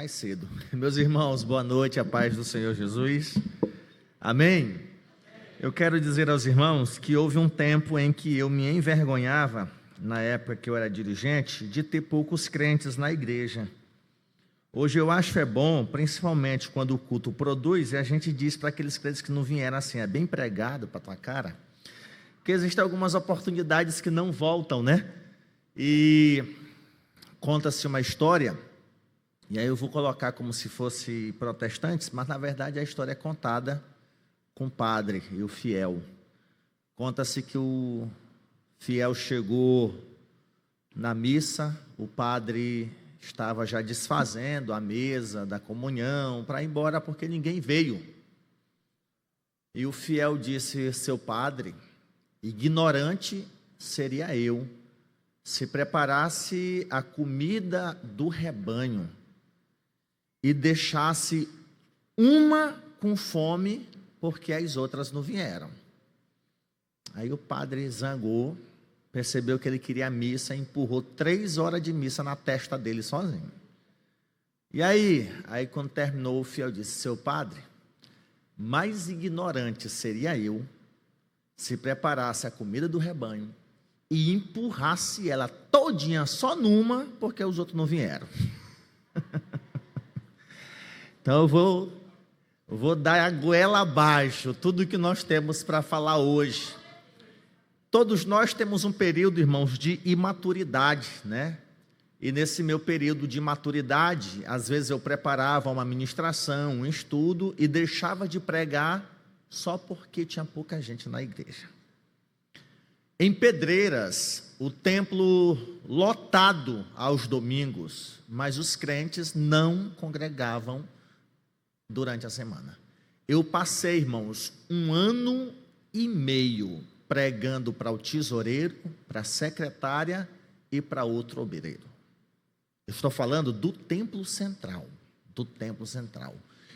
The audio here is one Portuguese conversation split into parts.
Mais cedo. Meus irmãos, boa noite, a paz do Senhor Jesus. Amém? Eu quero dizer aos irmãos que houve um tempo em que eu me envergonhava, na época que eu era dirigente, de ter poucos crentes na igreja. Hoje eu acho bom, principalmente quando o culto produz, e a gente diz para aqueles crentes que não vieram assim, é bem pregado para tua cara, porque existem algumas oportunidades que não voltam, né? E conta-se uma história. E aí eu vou colocar como se fosse protestantes, mas na verdade a história é contada com o padre e o fiel. Conta-se que o fiel chegou na missa, o padre estava já desfazendo a mesa da comunhão para ir embora porque ninguém veio. E o fiel disse: seu padre, ignorante seria eu, se preparasse a comida do rebanho e deixasse uma com fome, porque as outras não vieram. Aí o padre zangou, percebeu que ele queria a missa, empurrou 3 horas de missa na testa dele sozinho. E aí quando terminou, o fiel disse: seu padre, mais ignorante seria eu, se preparasse a comida do rebanho e empurrasse ela todinha só numa, porque os outros não vieram. Então eu vou dar a goela abaixo tudo que nós temos para falar hoje. Todos nós temos um período, irmãos, de imaturidade, né? E nesse meu período de maturidade, às vezes eu preparava uma ministração, um estudo e deixava de pregar só porque tinha pouca gente na igreja. Em Pedreiras, o templo lotado aos domingos, mas os crentes não congregavam durante a semana. Eu passei, irmãos, 1 ano e meio pregando para o tesoureiro, para a secretária e para outro obreiro. Eu estou falando do templo central,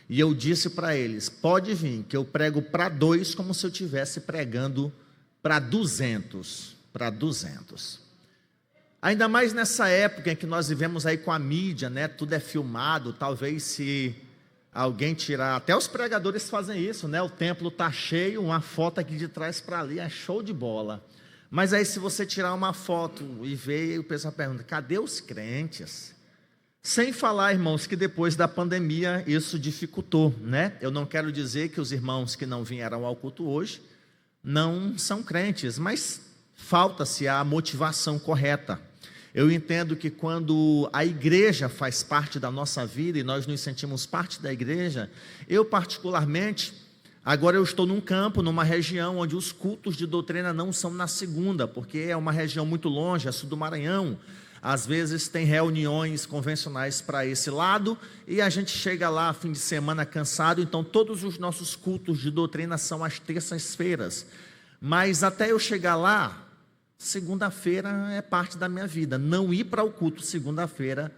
E eu disse para eles: pode vir, que eu prego para 2 como se eu estivesse pregando para 200. Ainda mais nessa época em que nós vivemos aí com a mídia, né? Tudo é filmado, talvez se alguém tirar, até os pregadores fazem isso, né? O templo está cheio, uma foto aqui de trás para ali, é show de bola. Mas aí se você tirar uma foto e ver, o pessoal pergunta: cadê os crentes? Sem falar, irmãos, que depois da pandemia isso dificultou, né? Eu não quero dizer que os irmãos que não vieram ao culto hoje não são crentes, mas falta-se a motivação correta. Eu entendo que quando a igreja faz parte da nossa vida e nós nos sentimos parte da igreja, eu particularmente, agora eu estou num campo, numa região onde os cultos de doutrina não são na segunda, porque é uma região muito longe, é sul do Maranhão. Às vezes tem reuniões convencionais para esse lado e a gente chega lá fim de semana cansado, então todos os nossos cultos de doutrina são às terças-feiras. Mas até eu chegar lá, segunda-feira é parte da minha vida. Não ir para o culto segunda-feira,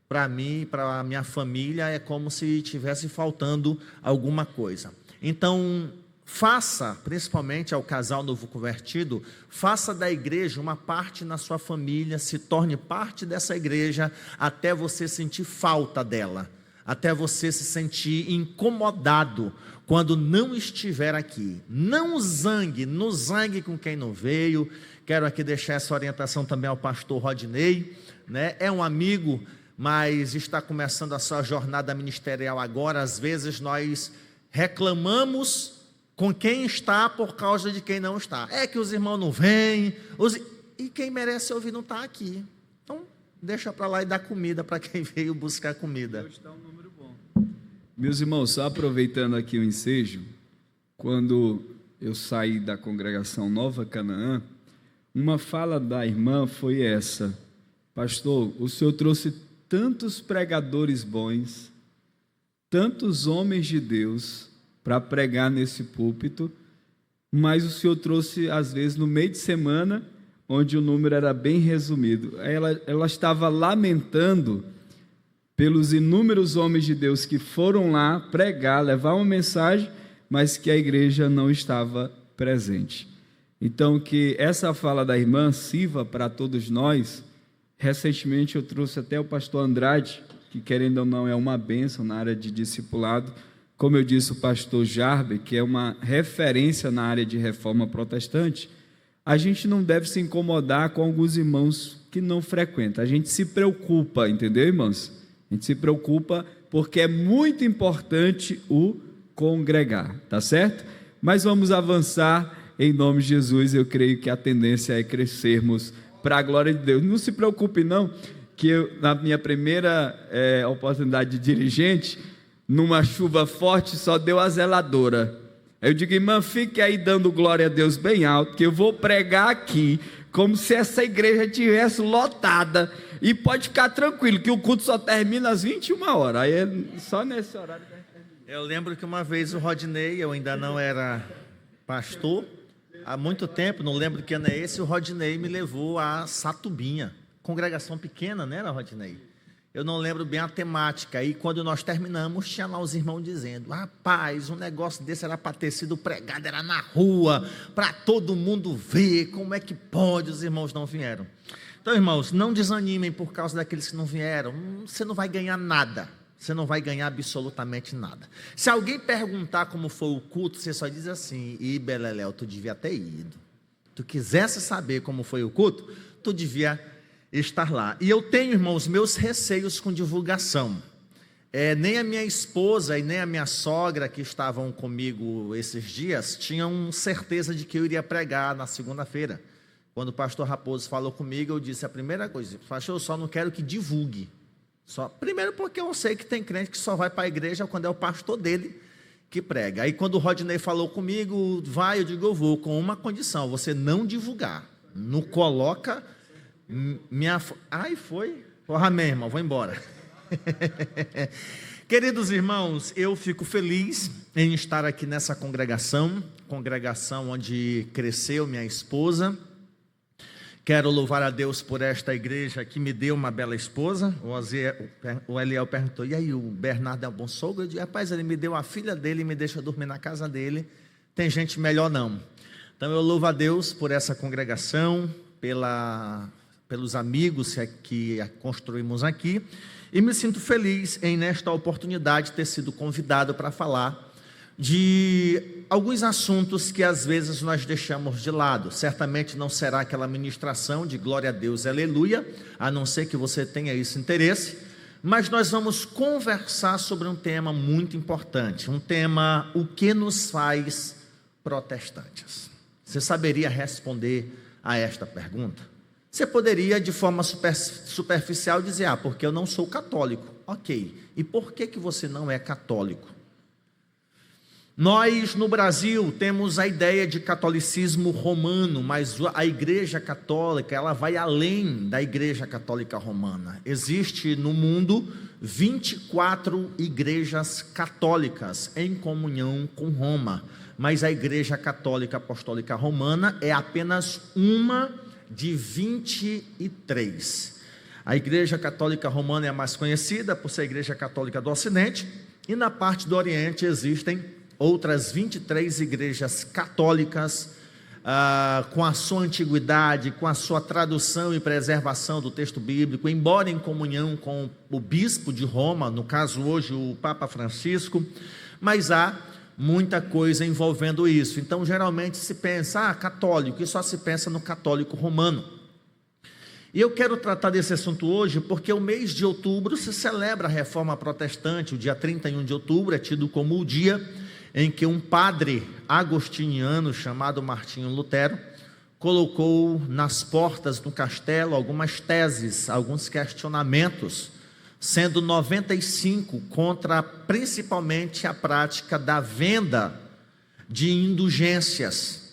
para mim, para a minha família, é como se estivesse faltando alguma coisa. Então, faça, principalmente ao casal novo convertido, faça da igreja uma parte na sua família, se torne parte dessa igreja, até você sentir falta dela, até você se sentir incomodado quando não estiver aqui. Não zangue, não zangue com quem não veio. Quero aqui deixar essa orientação também ao pastor Rodney, né? É um amigo, mas está começando a sua jornada ministerial agora. Às vezes nós reclamamos com quem está por causa de quem não está. É que os irmãos não vêm, e quem merece ouvir não está aqui. Então, deixa para lá e dá comida para quem veio buscar comida. Deus dá um número bom. Meus irmãos, só aproveitando aqui o ensejo, quando eu saí da congregação Nova Canaã, uma fala da irmã foi essa: pastor, o senhor trouxe tantos pregadores bons, tantos homens de Deus para pregar nesse púlpito, mas o senhor trouxe às vezes no meio de semana, onde o número era bem resumido. Ela estava lamentando pelos inúmeros homens de Deus que foram lá pregar, levar uma mensagem, mas que a igreja não estava presente. Então, que essa fala da irmã sirva para todos nós. Recentemente eu trouxe até o pastor Andrade, que que, querendo ou não, é uma bênção na área de discipulado. Como eu disse, o pastor Jarber, que é uma referência na área de reforma protestante, a gente não deve se incomodar com alguns irmãos que não frequentam. A gente se preocupa, entendeu, irmãos? A gente se preocupa porque é muito importante o congregar, tá certo? Mas vamos avançar em nome de Jesus. Eu creio que a tendência é crescermos para a glória de Deus. Não se preocupe não, que eu, na minha primeira oportunidade de dirigente, numa chuva forte, só deu a zeladora. Eu digo, irmã, fique aí dando glória a Deus bem alto, que eu vou pregar aqui, como se essa igreja estivesse lotada, e pode ficar tranquilo, que o culto só termina às 21 horas, aí é só nesse horário que a gente termina. Eu lembro que uma vez o Rodney, eu ainda não era pastor, há muito tempo, não lembro que ano é esse, o Rodney me levou a Satubinha, congregação pequena, né, Rodney? Eu não lembro bem a temática, e quando nós terminamos, tinha lá os irmãos dizendo, rapaz, um negócio desse era para ter sido pregado, era na rua, para todo mundo ver, como é que pode, os irmãos não vieram. Então, irmãos, não desanimem por causa daqueles que não vieram, você não vai ganhar nada, você não vai ganhar absolutamente nada. Se alguém perguntar como foi o culto, você só diz assim, e Beleléu, tu devia ter ido, tu quisesse saber como foi o culto, tu devia estar lá. E eu tenho, irmãos, meus receios com divulgação. Nem a minha esposa e nem a minha sogra que estavam comigo esses dias tinham certeza de que eu iria pregar na segunda-feira. Quando o pastor Raposo falou comigo, eu disse a primeira coisa, pastor, eu só não quero que divulgue. Primeiro porque eu sei que tem crente que só vai para a igreja quando é o pastor dele que prega. Aí quando o Rodney falou comigo, vai, eu digo, eu vou, com uma condição, você não divulgar. Não coloca foi? Amém, irmão, vou embora. Queridos irmãos, eu fico feliz em estar aqui nessa congregação onde cresceu minha esposa. Quero louvar a Deus por esta igreja que me deu uma bela esposa. O Eliel perguntou, e aí, o Bernardo é um bom sogro? Eu disse, rapaz, ele me deu a filha dele e me deixa dormir na casa dele, tem gente melhor não. Então eu louvo a Deus por essa congregação, pelos amigos que construímos aqui, e me sinto feliz em nesta oportunidade ter sido convidado para falar de alguns assuntos que às vezes nós deixamos de lado. Certamente não será aquela ministração de glória a Deus, aleluia, a não ser que você tenha esse interesse, mas nós vamos conversar sobre um tema muito importante, um tema, o que nos faz protestantes? Você saberia responder a esta pergunta? Você poderia, de forma superficial, dizer, porque eu não sou católico. Ok, e por que você não é católico? Nós, no Brasil, temos a ideia de catolicismo romano, mas a Igreja Católica, ela vai além da Igreja Católica Romana. Existe no mundo 24 igrejas católicas em comunhão com Roma, mas a Igreja Católica Apostólica Romana é apenas uma de 23. A Igreja Católica Romana é a mais conhecida por ser a Igreja Católica do Ocidente, e na parte do Oriente existem outras 23 igrejas católicas, com a sua antiguidade, com a sua tradução e preservação do texto bíblico, embora em comunhão com o bispo de Roma, no caso hoje o Papa Francisco, mas há muita coisa envolvendo isso. Então geralmente se pensa, católico, e só se pensa no católico romano. E eu quero tratar desse assunto hoje porque o mês de outubro se celebra a Reforma Protestante. O dia 31 de outubro é tido como o dia em que um padre agostiniano chamado Martinho Lutero colocou nas portas do castelo algumas teses, alguns questionamentos, sendo 95 contra principalmente a prática da venda de indulgências,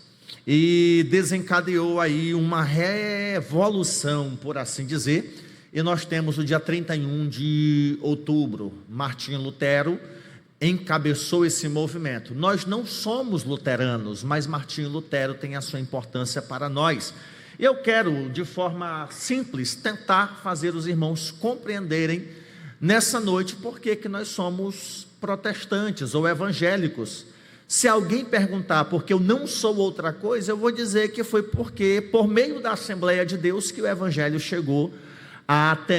e desencadeou aí uma revolução, por assim dizer, e nós temos o dia 31 de outubro, Martinho Lutero encabeçou esse movimento. Nós não somos luteranos, mas Martinho Lutero tem a sua importância para nós. Eu quero, de forma simples, tentar fazer os irmãos compreenderem nessa noite por que nós somos protestantes ou evangélicos. Se alguém perguntar porque eu não sou outra coisa, eu vou dizer que foi porque, por meio da Assembleia de Deus, que o Evangelho chegou até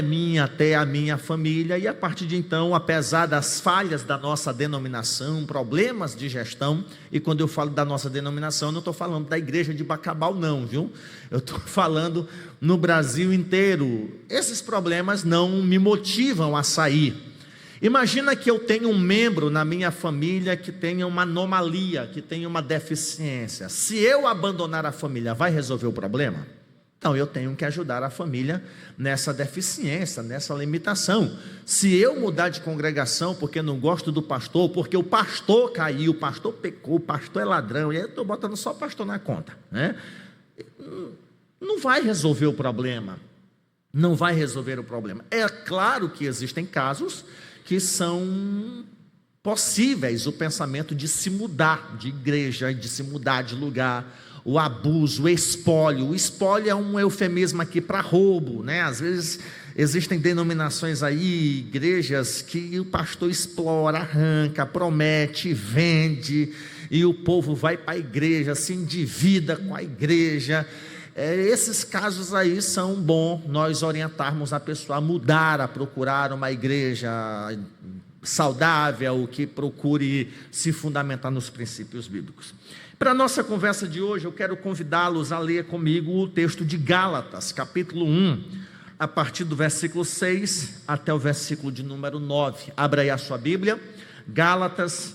a minha família, e a partir de então, apesar das falhas da nossa denominação, problemas de gestão, e quando eu falo da nossa denominação, eu não estou falando da igreja de Bacabal não, viu? Eu estou falando no Brasil inteiro. Esses problemas não me motivam a sair. Imagina que eu tenho um membro na minha família que tenha uma anomalia, que tenha uma deficiência. Se eu abandonar a família, vai resolver o problema? Então eu tenho que ajudar a família nessa deficiência, nessa limitação. Se eu mudar de congregação porque não gosto do pastor, porque o pastor caiu, o pastor pecou, o pastor é ladrão, e aí eu estou botando só o pastor na conta, né? Não vai resolver o problema. Não vai resolver o problema. É claro que existem casos que são possíveis o pensamento de se mudar de igreja, de se mudar de lugar. O abuso, o espólio. O espólio é um eufemismo aqui para roubo, né? Às vezes existem denominações aí, igrejas, que o pastor explora, arranca, promete, vende, e o povo vai para a igreja, se endivida com a igreja. Esses casos aí são bom nós orientarmos a pessoa a mudar, a procurar uma igreja saudável, que procure se fundamentar nos princípios bíblicos. Para a nossa conversa de hoje, eu quero convidá-los a ler comigo o texto de Gálatas, capítulo 1, a partir do versículo 6 até o versículo de número 9. Abra aí a sua Bíblia. Gálatas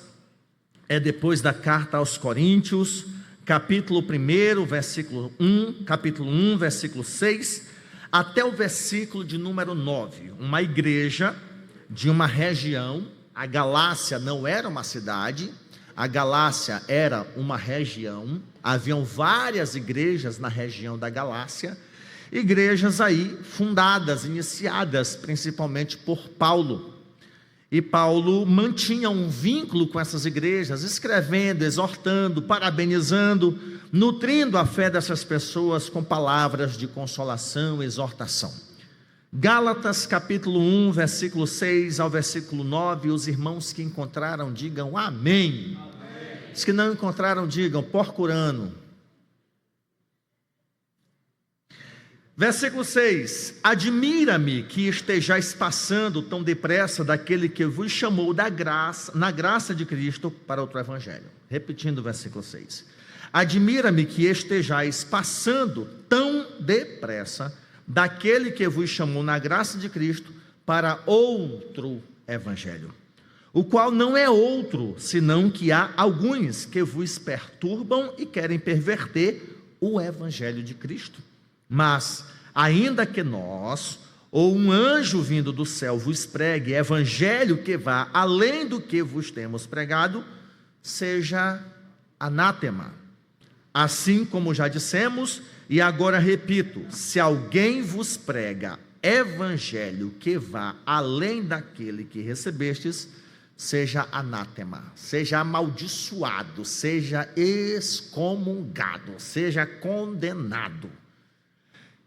é depois da carta aos Coríntios, capítulo 1, versículo 1, capítulo 1, versículo 6, até o versículo de número 9. Uma igreja de uma região, a Galácia não era uma cidade, a Galácia era uma região, haviam várias igrejas na região da Galácia, igrejas aí fundadas, iniciadas principalmente por Paulo. E Paulo mantinha um vínculo com essas igrejas, escrevendo, exortando, parabenizando, nutrindo a fé dessas pessoas com palavras de consolação e exortação. Gálatas capítulo 1, versículo 6 ao versículo 9, os irmãos que encontraram digam amém. Amém. Os que não encontraram digam porcurano. Versículo 6, admira-me que estejais passando tão depressa daquele que vos chamou na graça de Cristo para outro evangelho. Repetindo o versículo 6, admira-me que estejais passando tão depressa daquele que vos chamou na graça de Cristo para outro evangelho, o qual não é outro, senão que há alguns que vos perturbam e querem perverter o evangelho de Cristo. Mas, ainda que nós, ou um anjo vindo do céu vos pregue evangelho que vá além do que vos temos pregado, seja anátema. Assim como já dissemos, e agora repito, se alguém vos prega evangelho que vá além daquele que recebestes, seja anátema, seja amaldiçoado, seja excomungado, seja condenado.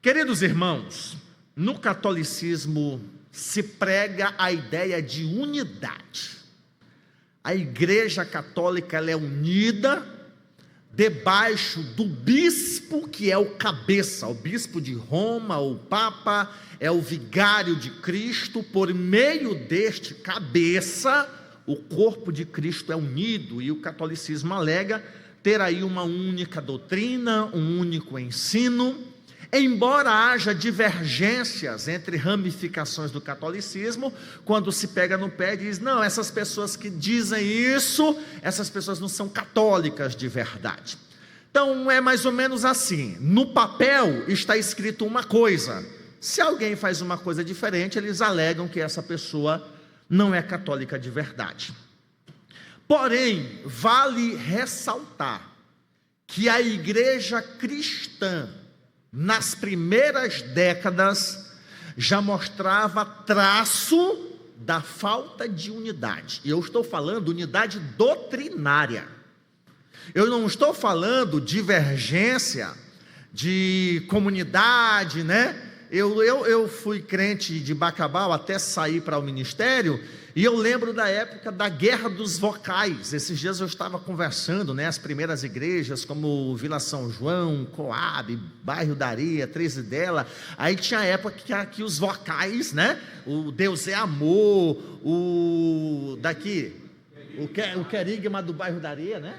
Queridos irmãos, no catolicismo se prega a ideia de unidade. A igreja católica ela é unida debaixo do bispo que é o cabeça, o bispo de Roma, o papa é o vigário de Cristo. Por meio deste cabeça, o corpo de Cristo é unido, e o catolicismo alega ter aí uma única doutrina, um único ensino. Embora haja divergências entre ramificações do catolicismo, quando se pega no pé e diz, não, essas pessoas que dizem isso, essas pessoas não são católicas de verdade. Então é mais ou menos assim, no papel está escrito uma coisa, se alguém faz uma coisa diferente, eles alegam que essa pessoa não é católica de verdade. Porém, vale ressaltar que a igreja cristã, nas primeiras décadas, já mostrava traço da falta de unidade. E eu estou falando unidade doutrinária. Eu não estou falando divergência de comunidade, né? Eu fui crente de Bacabal até sair para o ministério, e eu lembro da época da guerra dos vocais. Esses dias eu estava conversando, né, as primeiras igrejas, como Vila São João, Coab, Bairro da Areia, 13 dela, aí tinha a época que os vocais, né, o Deus é amor, o querigma do Bairro da Areia, né?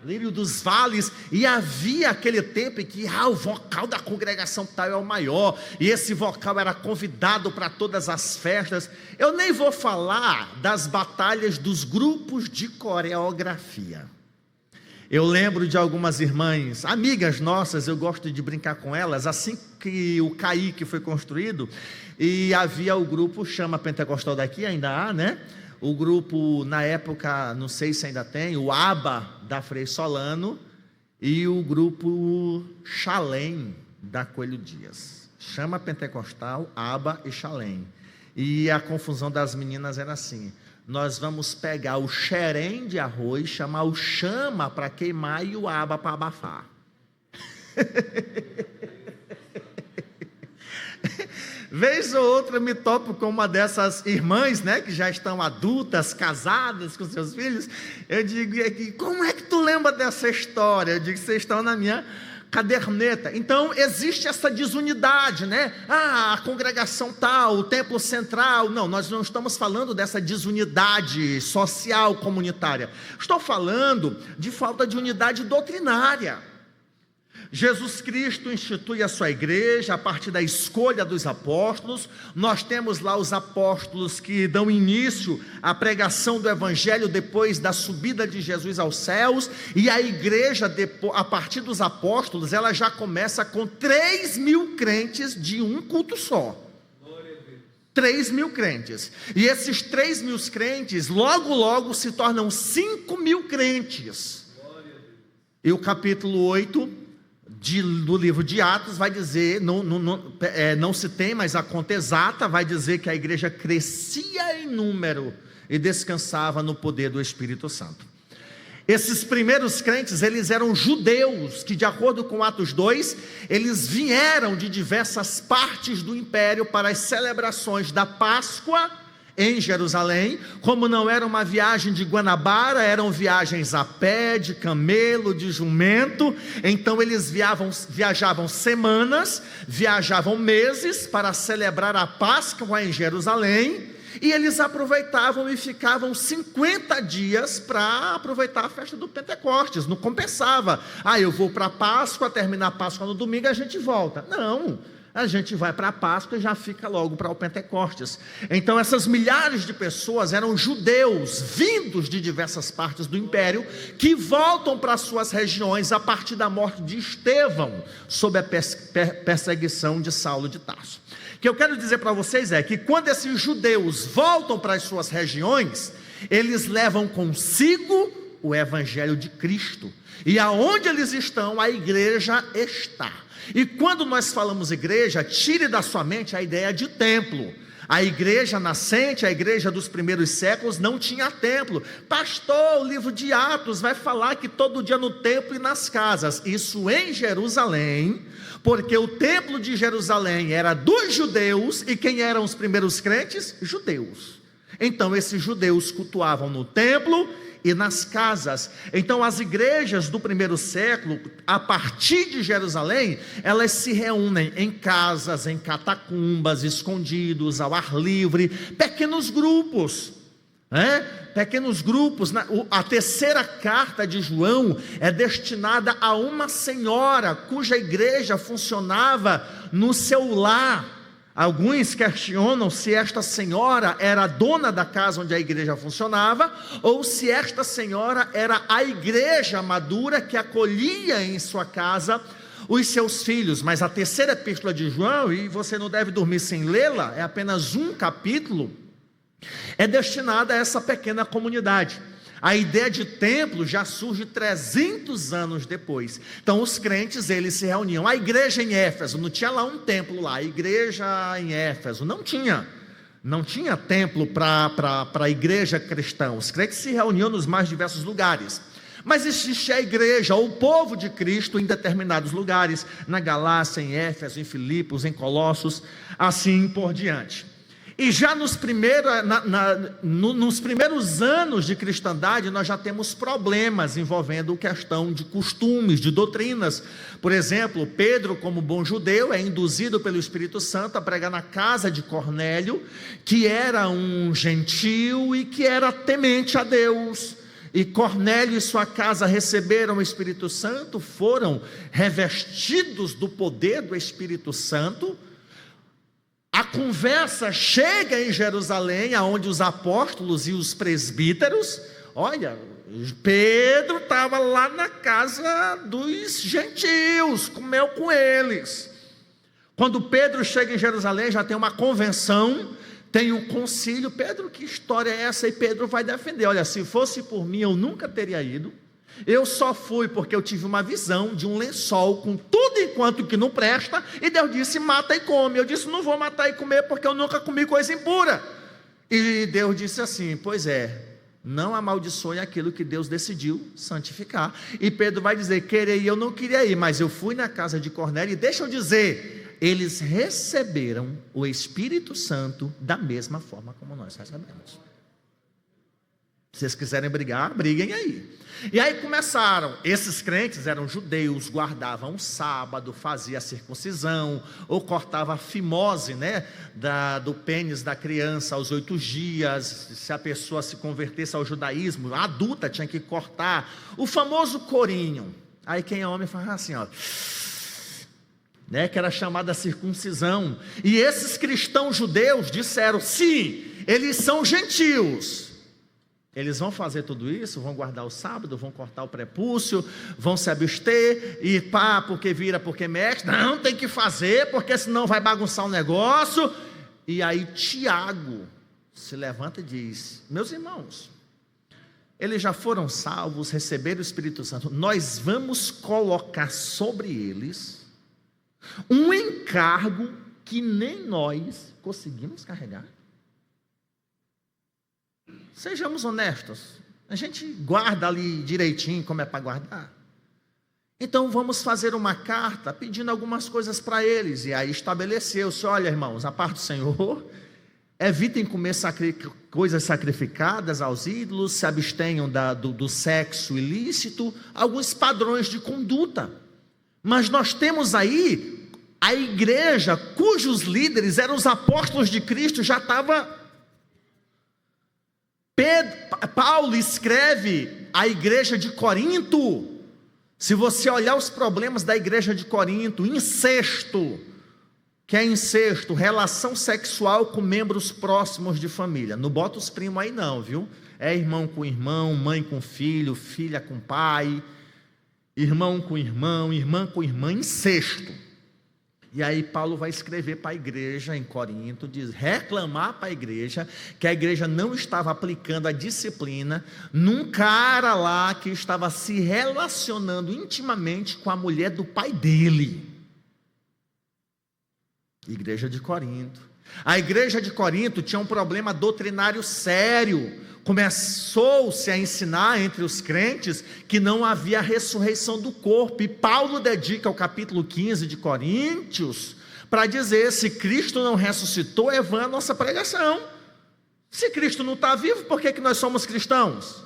Lírio dos Vales, e havia aquele tempo em que o vocal da congregação tal é o maior, e esse vocal era convidado para todas as festas. Eu nem vou falar das batalhas dos grupos de coreografia. Eu lembro de algumas irmãs, amigas nossas, eu gosto de brincar com elas, assim que o CAIC foi construído, e havia o grupo Chama Pentecostal daqui, ainda há, né? O grupo, na época, não sei se ainda tem, o ABA da Frei Solano e o grupo Chalém da Coelho Dias. Chama Pentecostal, ABA e Chalém. E a confusão das meninas era assim: nós vamos pegar o xerém de arroz, chamar o chama para queimar e o ABA para abafar. Vez ou outra eu me topo com uma dessas irmãs, né, que já estão adultas, casadas com seus filhos. Eu digo, como é que tu lembra dessa história? Eu digo, vocês estão na minha caderneta. Então existe essa desunidade, né? A congregação tal, o templo central. Não, nós não estamos falando dessa desunidade social comunitária. Estou falando de falta de unidade doutrinária. Jesus Cristo institui a sua igreja a partir da escolha dos apóstolos. Nós temos lá os apóstolos que dão início à pregação do evangelho depois da subida de Jesus aos céus, e a igreja, a partir dos apóstolos, ela já começa com 3.000 crentes de um culto só. 3.000 crentes, e esses 3.000 crentes logo se tornam 5.000 crentes. E o capítulo 8 do livro de Atos vai dizer, não se tem mais a conta exata, vai dizer que a igreja crescia em número e descansava no poder do Espírito Santo. Esses primeiros crentes, eles eram judeus, que de acordo com Atos 2, eles vieram de diversas partes do império para as celebrações da Páscoa em Jerusalém. Como não era uma viagem de Guanabara, eram viagens a pé, de camelo, de jumento. Então eles viajavam semanas, viajavam meses para celebrar a Páscoa em Jerusalém, e eles aproveitavam e ficavam 50 dias para aproveitar a festa do Pentecostes. Não compensava, eu vou para a Páscoa, terminar a Páscoa no domingo, a gente volta. Não, a gente vai para a Páscoa e já fica logo para o Pentecostes. Então essas milhares de pessoas eram judeus, vindos de diversas partes do império, que voltam para suas regiões a partir da morte de Estevão, sob a perseguição de Saulo de Tarso. O que eu quero dizer para vocês é que quando esses judeus voltam para as suas regiões, eles levam consigo o evangelho de Cristo, e aonde eles estão, a igreja está. E quando nós falamos igreja, tire da sua mente a ideia de templo. A igreja nascente, a igreja dos primeiros séculos não tinha templo. Pastor, o livro de Atos vai falar que todo dia no templo e nas casas. Isso em Jerusalém, porque o templo de Jerusalém era dos judeus, e quem eram os primeiros crentes? Judeus. Então esses judeus cultuavam no templo e nas casas. Então as igrejas do primeiro século, a partir de Jerusalém, elas se reúnem em casas, em catacumbas, escondidos, ao ar livre, pequenos grupos, pequenos grupos. A terceira carta de João é destinada a uma senhora cuja igreja funcionava no seu lar. Alguns questionam se esta senhora era a dona da casa onde a igreja funcionava, ou se esta senhora era a igreja madura que acolhia em sua casa os seus filhos. Mas a terceira epístola de João, e você não deve dormir sem lê-la, é apenas um capítulo, é destinada a essa pequena comunidade. A ideia de templo já surge 300 anos depois. Então os crentes, eles se reuniam. A igreja em Éfeso, não tinha lá um templo lá, a igreja em Éfeso, não tinha templo para a igreja cristã. Os crentes se reuniam nos mais diversos lugares. Mas existe a igreja, ou o povo de Cristo em determinados lugares, na Galácia, em Éfeso, em Filipos, em Colossos, assim por diante. E já nos primeiros anos de cristandade, nós já temos problemas envolvendo questão de costumes, de doutrinas. Por exemplo, Pedro, como bom judeu, é induzido pelo Espírito Santo a pregar na casa de Cornélio, que era um gentio e que era temente a Deus. E Cornélio e sua casa receberam o Espírito Santo, foram revestidos do poder do Espírito Santo. A conversa chega em Jerusalém, aonde os apóstolos e os presbíteros, olha, Pedro estava lá na casa dos gentios, comeu com eles. Quando Pedro chega em Jerusalém, já tem uma convenção, tem um concílio. Pedro, que história é essa? E Pedro vai defender, olha, se fosse por mim eu nunca teria ido. Eu só fui porque eu tive uma visão de um lençol com tudo enquanto que não presta, e Deus disse, mata e come. Eu disse, não vou matar e comer porque eu nunca comi coisa impura. E Deus disse assim, pois é, não amaldiçoe aquilo que Deus decidiu santificar. E Pedro vai dizer, querer ir eu não queria ir, mas eu fui na casa de Cornélio, e deixa eu dizer, eles receberam o Espírito Santo da mesma forma como nós recebemos. Se vocês quiserem brigar, briguem aí. E aí começaram, esses crentes eram judeus, guardavam o sábado, fazia a circuncisão, ou cortava a fimose, né, do pênis da criança aos 8 dias, se a pessoa se convertesse ao judaísmo, a adulta tinha que cortar, o famoso corinho. Aí quem é homem faz assim, ó, né, que era chamada circuncisão. E esses cristãos judeus disseram, sim, eles são gentios, eles vão fazer tudo isso, vão guardar o sábado, vão cortar o prepúcio, vão se abster, e pá, porque vira, porque mexe, não, tem que fazer, porque senão vai bagunçar o negócio. E aí Tiago se levanta e diz, meus irmãos, eles já foram salvos, receberam o Espírito Santo, nós vamos colocar sobre eles um encargo que nem nós conseguimos carregar. Sejamos honestos, a gente guarda ali direitinho como é para guardar. Então vamos fazer uma carta pedindo algumas coisas para eles. E aí estabeleceu-se, olha irmãos, a parte do Senhor, evitem comer coisas sacrificadas aos ídolos, se abstenham do sexo ilícito, alguns padrões de conduta. Mas nós temos aí a igreja cujos líderes eram os apóstolos de Cristo, já estava... Paulo escreve à igreja de Corinto. Se você olhar os problemas da igreja de Corinto, incesto, que é incesto, relação sexual com membros próximos de família, não bota os primos aí não, viu? É irmão com irmão, mãe com filho, filha com pai, irmão com irmão, irmã com irmã, incesto. E aí Paulo vai escrever para a igreja em Corinto, reclamar para a igreja, que a igreja não estava aplicando a disciplina num cara lá que estava se relacionando intimamente com a mulher do pai dele. Igreja de Corinto. A igreja de Corinto tinha um problema doutrinário sério. Começou-se a ensinar entre os crentes que não havia ressurreição do corpo, e Paulo dedica o capítulo 15 de Coríntios para dizer, se Cristo não ressuscitou, é vã a nossa pregação. Se Cristo não está vivo, por que nós somos cristãos?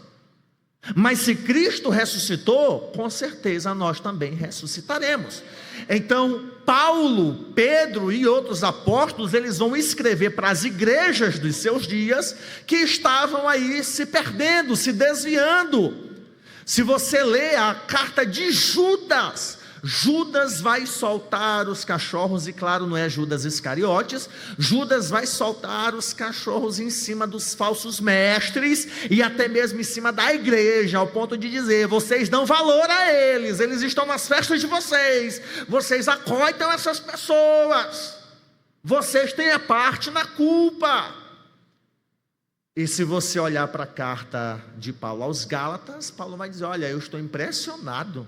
Mas se Cristo ressuscitou, com certeza nós também ressuscitaremos. Então Paulo, Pedro e outros apóstolos, eles vão escrever para as igrejas dos seus dias, que estavam aí se perdendo, se desviando. Se você lê a carta de Judas, Judas vai soltar os cachorros, e claro, não é Judas Iscariotes, Judas vai soltar os cachorros em cima dos falsos mestres, e até mesmo em cima da igreja, ao ponto de dizer, vocês dão valor a eles, eles estão nas festas de vocês, vocês acoitam essas pessoas, vocês têm a parte na culpa. E se você olhar para a carta de Paulo aos Gálatas, Paulo vai dizer, olha, eu estou impressionado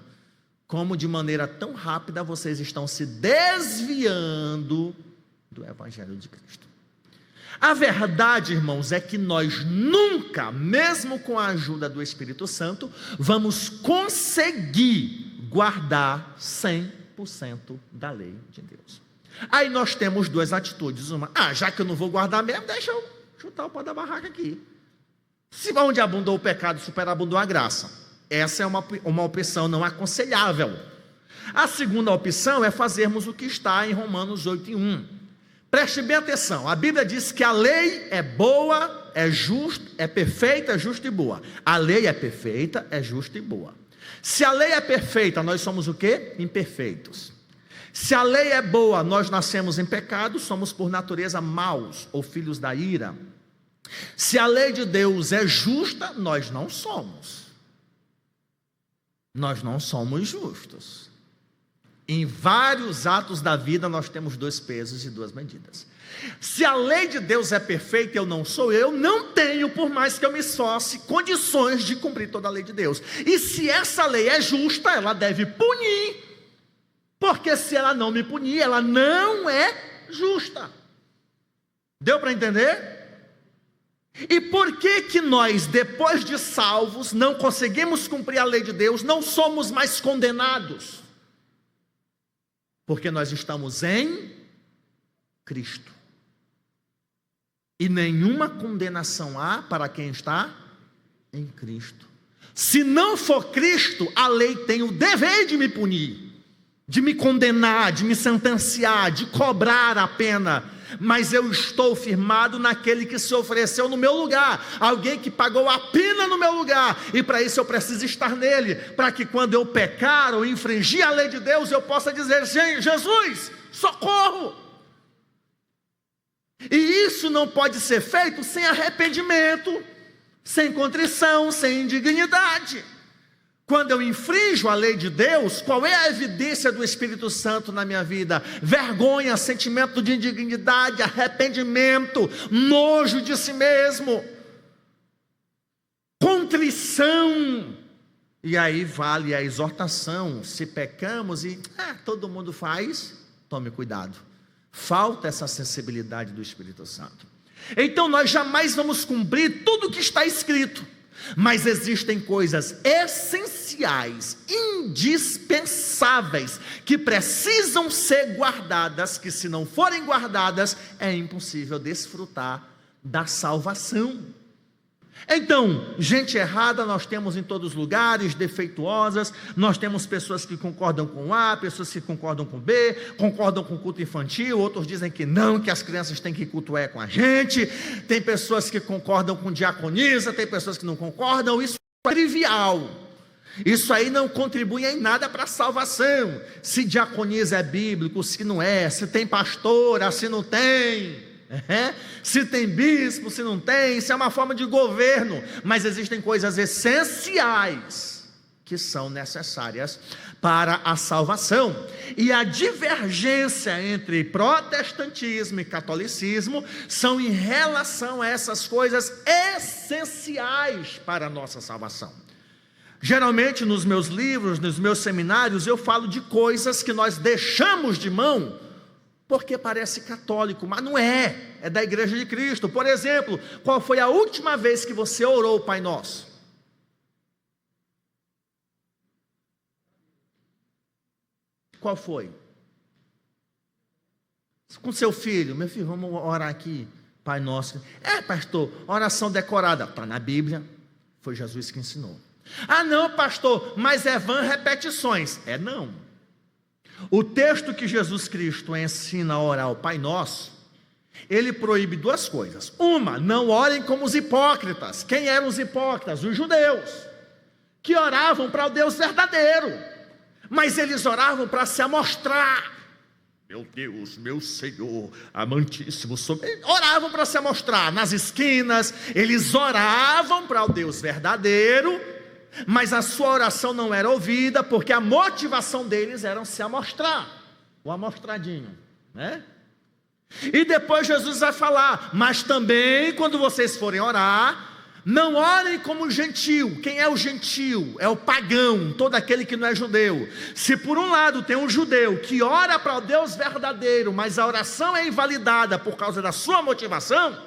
como de maneira tão rápida vocês estão se desviando do Evangelho de Cristo. A verdade, irmãos, é que nós nunca, mesmo com a ajuda do Espírito Santo, vamos conseguir guardar 100% da lei de Deus. Aí nós temos duas atitudes. Uma, já que eu não vou guardar mesmo, deixa eu chutar o pau da barraca aqui. Se onde abundou o pecado, superabundou a graça. Essa é uma opção não aconselhável. A segunda opção é fazermos o que está em Romanos 8:1. Preste bem atenção, a Bíblia diz que a lei é boa, é justa, é perfeita, é justa e boa. A lei é perfeita, é justa e boa. Se a lei é perfeita, nós somos o quê? Imperfeitos. Se a lei é boa, nós nascemos em pecado, somos por natureza maus ou filhos da ira. Se a lei de Deus é justa, nós não somos. Nós não somos justos. Em vários atos da vida nós temos dois pesos e duas medidas. Se a lei de Deus é perfeita e eu não sou, eu não tenho, por mais que eu me esforce, condições de cumprir toda a lei de Deus. E se essa lei é justa, ela deve punir, porque se ela não me punir, ela não é justa. Deu para entender? E por que nós, depois de salvos, não conseguimos cumprir a lei de Deus, não somos mais condenados? Porque nós estamos em Cristo. E nenhuma condenação há para quem está em Cristo. Se não for Cristo, a lei tem o dever de me punir, de me condenar, de me sentenciar, de cobrar a pena. Mas eu estou firmado naquele que se ofereceu no meu lugar, alguém que pagou a pena no meu lugar, e para isso eu preciso estar nele, para que quando eu pecar ou infringir a lei de Deus, eu possa dizer: Jesus, socorro! E isso não pode ser feito sem arrependimento, sem contrição, sem indignidade. Quando eu infrinjo a lei de Deus, qual é a evidência do Espírito Santo na minha vida? Vergonha, sentimento de indignidade, arrependimento, nojo de si mesmo, contrição. E aí vale a exortação: se pecamos e todo mundo faz, tome cuidado. Falta essa sensibilidade do Espírito Santo. Então nós jamais vamos cumprir tudo o que está escrito. Mas existem coisas essenciais, indispensáveis, que precisam ser guardadas, que se não forem guardadas, é impossível desfrutar da salvação. Então, gente errada nós temos em todos os lugares, defeituosas. Nós temos pessoas que concordam com A, pessoas que concordam com B, concordam com culto infantil, outros dizem que não, que as crianças têm que cultuar com a gente. Tem pessoas que concordam com diaconisa, tem pessoas que não concordam. Isso é trivial. Isso aí não contribui em nada para a salvação. Se diaconisa é bíblico, se não é, se tem pastora, se não tem, se tem bispo, se não tem, isso é uma forma de governo. Mas existem coisas essenciais que são necessárias para a salvação. E a divergência entre protestantismo e catolicismo são em relação a essas coisas essenciais para a nossa salvação. Geralmente nos meus livros, nos meus seminários, eu falo de coisas que nós deixamos de mão porque parece católico, mas não é, é da Igreja de Cristo. Por exemplo, qual foi a última vez que você orou o Pai Nosso? Qual foi? Com seu filho: meu filho, vamos orar aqui, Pai Nosso. Pastor, oração decorada, está na Bíblia, foi Jesus que ensinou. Não, pastor, mas é vã repetições. Não. O texto que Jesus Cristo ensina a orar o Pai Nosso, ele proíbe duas coisas. Uma, não orem como os hipócritas. Quem eram os hipócritas? Os judeus, que oravam para o Deus verdadeiro, mas eles oravam para se amostrar. Meu Deus, meu Senhor, amantíssimo, oravam para se amostrar nas esquinas. Eles oravam para o Deus verdadeiro, mas a sua oração não era ouvida, porque a motivação deles era se amostrar, o amostradinho, né? E depois Jesus vai falar: mas também quando vocês forem orar, não orem como o gentio. Quem é o gentio? É o pagão, todo aquele que não é judeu. Se por um lado tem um judeu que ora para o Deus verdadeiro, mas a oração é invalidada por causa da sua motivação,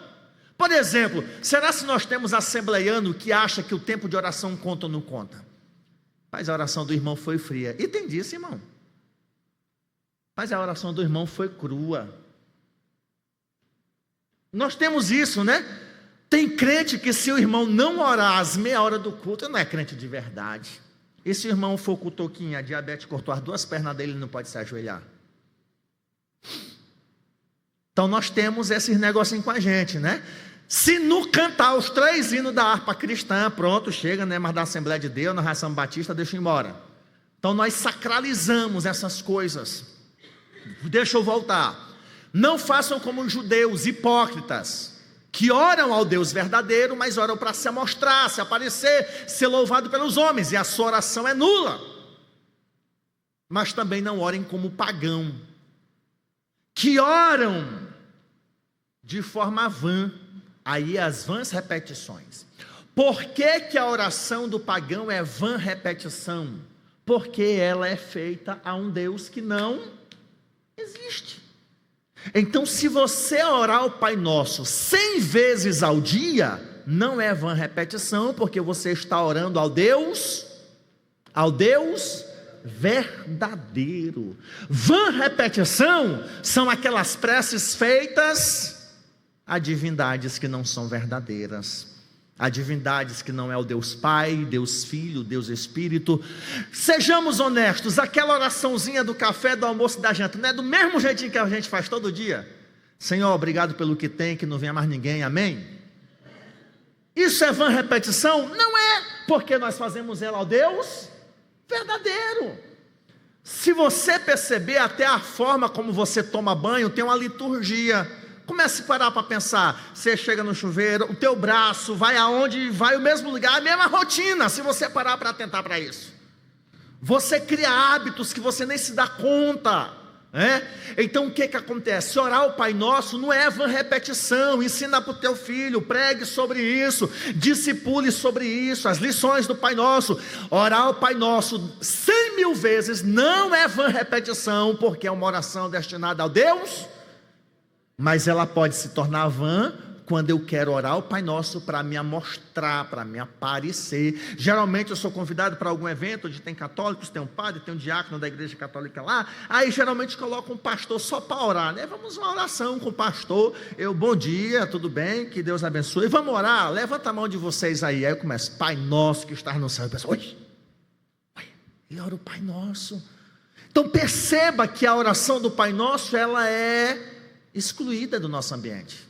Por exemplo, será se nós temos assembleiano que acha que o tempo de oração conta ou não conta? Mas a oração do irmão foi fria. E tem disso, irmão. Mas a oração do irmão foi crua. Nós temos isso, né? Tem crente que se o irmão não orar às meia hora do culto, não é crente de verdade. E se o irmão for com o toquinho, a diabetes cortou as duas pernas dele, ele não pode se ajoelhar. Então nós temos esses negocinhos com a gente, né? Se no cantar os 3 hinos da harpa cristã, pronto, chega, né? Mas da Assembleia de Deus, na Ração Batista, deixa eu ir embora. Então nós sacralizamos essas coisas. Deixa eu voltar. Não façam como os judeus hipócritas, que oram ao Deus verdadeiro, mas oram para se mostrar, se aparecer, ser louvado pelos homens, e a sua oração é nula. Mas também não orem como pagão, que oram de forma vã, aí as vãs repetições. Por que a oração do pagão é vã repetição? Porque ela é feita a um Deus que não existe. Então, se você orar o Pai Nosso 100 vezes ao dia, não é vã repetição, porque você está orando ao Deus verdadeiro. Vã repetição são aquelas preces feitas a divindades que não são verdadeiras, a divindades que não é o Deus Pai, Deus Filho, Deus Espírito. Sejamos honestos, aquela oraçãozinha do café, do almoço e da janta, não é do mesmo jeitinho que a gente faz todo dia? Senhor, obrigado pelo que tem, que não venha mais ninguém, amém? Isso é vã repetição? Não é, porque nós fazemos ela ao Deus verdadeiro. Se você perceber, até a forma como você toma banho tem uma liturgia. Comece a parar para pensar. Você chega no chuveiro, o teu braço vai aonde vai, o mesmo lugar, a mesma rotina. Se você parar para atentar para isso, você cria hábitos que você nem se dá conta, né? Então o que acontece? Orar o Pai Nosso não é vã repetição. Ensina para o teu filho, pregue sobre isso, discipule sobre isso, as lições do Pai Nosso. Orar o Pai Nosso 100 mil vezes não é vã repetição, porque é uma oração destinada ao Deus, mas ela pode se tornar vã quando eu quero orar o Pai Nosso para me amostrar, para me aparecer. Geralmente eu sou convidado para algum evento onde tem católicos, tem um padre, tem um diácono da igreja católica lá. Aí geralmente coloca um pastor só para orar, né? Vamos uma oração com o pastor. Bom dia, tudo bem? Que Deus abençoe. Vamos orar? Levanta a mão de vocês aí. Aí eu começo, Pai Nosso que estás no céu. Eu penso, oi, ele ora o Pai Nosso. Então perceba que a oração do Pai Nosso, ela é excluída do nosso ambiente.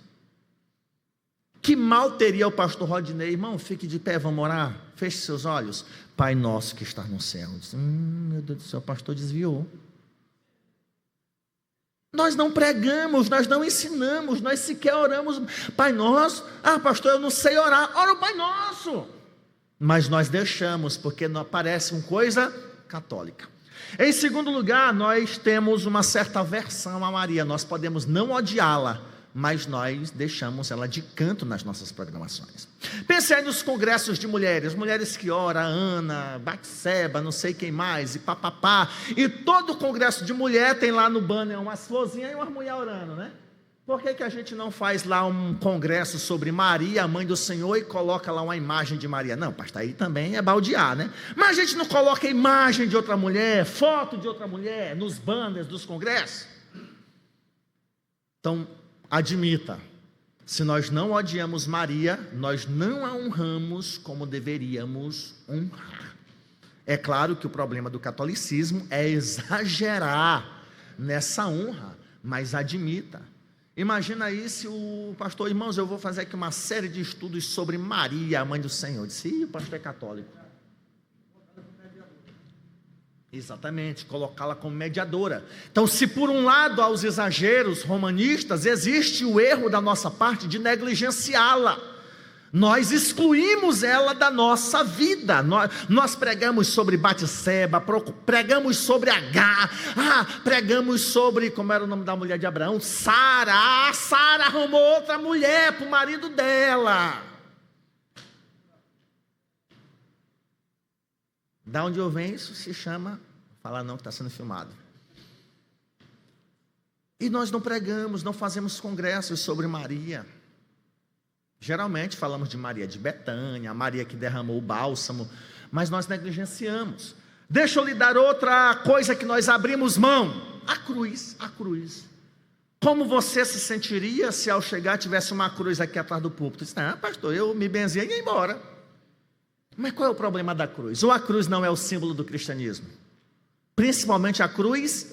Que mal teria o pastor Rodinei? Irmão, fique de pé, vamos orar. Feche seus olhos. Pai Nosso que está no céu. Meu Deus do céu, o pastor desviou. Nós não pregamos, nós não ensinamos, nós sequer oramos. Pai Nosso, pastor, eu não sei orar. Ora o Pai Nosso. Mas nós deixamos, porque não parece uma coisa católica. Em segundo lugar, nós temos uma certa aversão a Maria. Nós podemos não odiá-la, mas nós deixamos ela de canto nas nossas programações. Pense aí nos congressos de mulheres que oram, Ana, Batseba, não sei quem mais, e papapá. E todo congresso de mulher tem lá no banner umas florzinhas e umas mulheres orando, né? Por que a gente não faz lá um congresso sobre Maria, a mãe do Senhor, e coloca lá uma imagem de Maria? Não, pastor, aí também é baldear, né? Mas a gente não coloca imagem de outra mulher, foto de outra mulher, nos banners dos congressos? Então, admita, se nós não odiamos Maria, nós não a honramos como deveríamos honrar. É claro que o problema do catolicismo é exagerar nessa honra, mas admita. Imagina aí se o pastor, irmãos, eu vou fazer aqui uma série de estudos sobre Maria, a mãe do Senhor. Eu disse, o pastor é católico. Exatamente, colocá-la como mediadora. Então, se por um lado há os exageros romanistas, existe o erro da nossa parte de negligenciá-la. Nós excluímos ela da nossa vida. Nós pregamos sobre Batseba, pregamos sobre Agar, pregamos sobre, como era o nome da mulher de Abraão, Sara. Sara arrumou outra mulher para o marido dela. Da onde eu venho, isso se chama, falar não que está sendo filmado. E nós não pregamos, não fazemos congressos sobre Maria. Geralmente falamos de Maria de Betânia, a Maria que derramou o bálsamo, mas nós negligenciamos. Deixa eu lhe dar outra coisa que nós abrimos mão: a cruz, a cruz. Como você se sentiria se ao chegar tivesse uma cruz aqui atrás do púlpito? Disse, não, pastor, eu me benzia e ia embora. Mas qual é o problema da cruz? Ou a cruz não é o símbolo do cristianismo? Principalmente a cruz,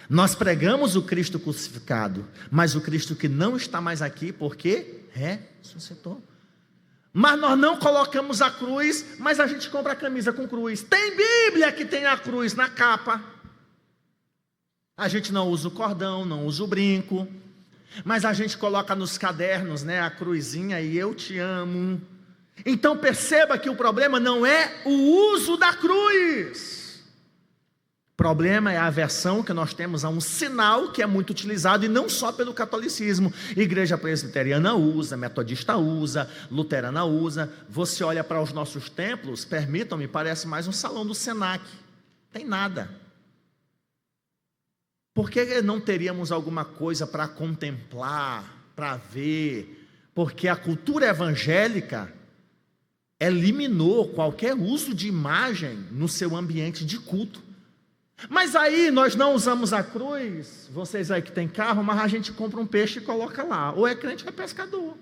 Nós pregamos o Cristo crucificado, mas o Cristo que não está mais aqui, porque ressuscitou. Mas nós não colocamos a cruz, mas a gente compra a camisa com cruz. Tem Bíblia que tem a cruz na capa. A gente não usa o cordão, não usa o brinco, mas a gente coloca nos cadernos, né, a cruzinha e eu te amo. Então perceba que o problema não é o uso da cruz. O problema é a aversão que nós temos a um sinal que é muito utilizado, e não só pelo catolicismo. Igreja presbiteriana usa, metodista usa, luterana usa. Você olha para os nossos templos, permitam-me, parece mais um salão do Senac. Tem nada. Por que não teríamos alguma coisa para contemplar, para ver? Porque a cultura evangélica eliminou qualquer uso de imagem no seu ambiente de culto. Mas aí nós não usamos a cruz. Vocês aí que tem carro, mas a gente compra um peixe e coloca lá. Ou é crente ou é pescador,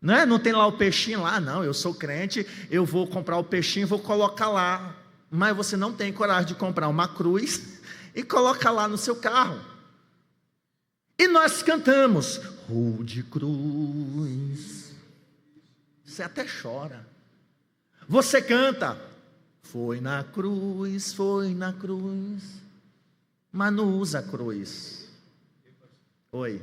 né? Não tem lá o peixinho lá, não, eu sou crente, eu vou comprar o peixinho e vou colocar lá. Mas você não tem coragem de comprar uma cruz e colocar lá no seu carro. E nós cantamos rude cruz. Você até chora. Você canta foi na cruz, mas não usa a cruz. Oi.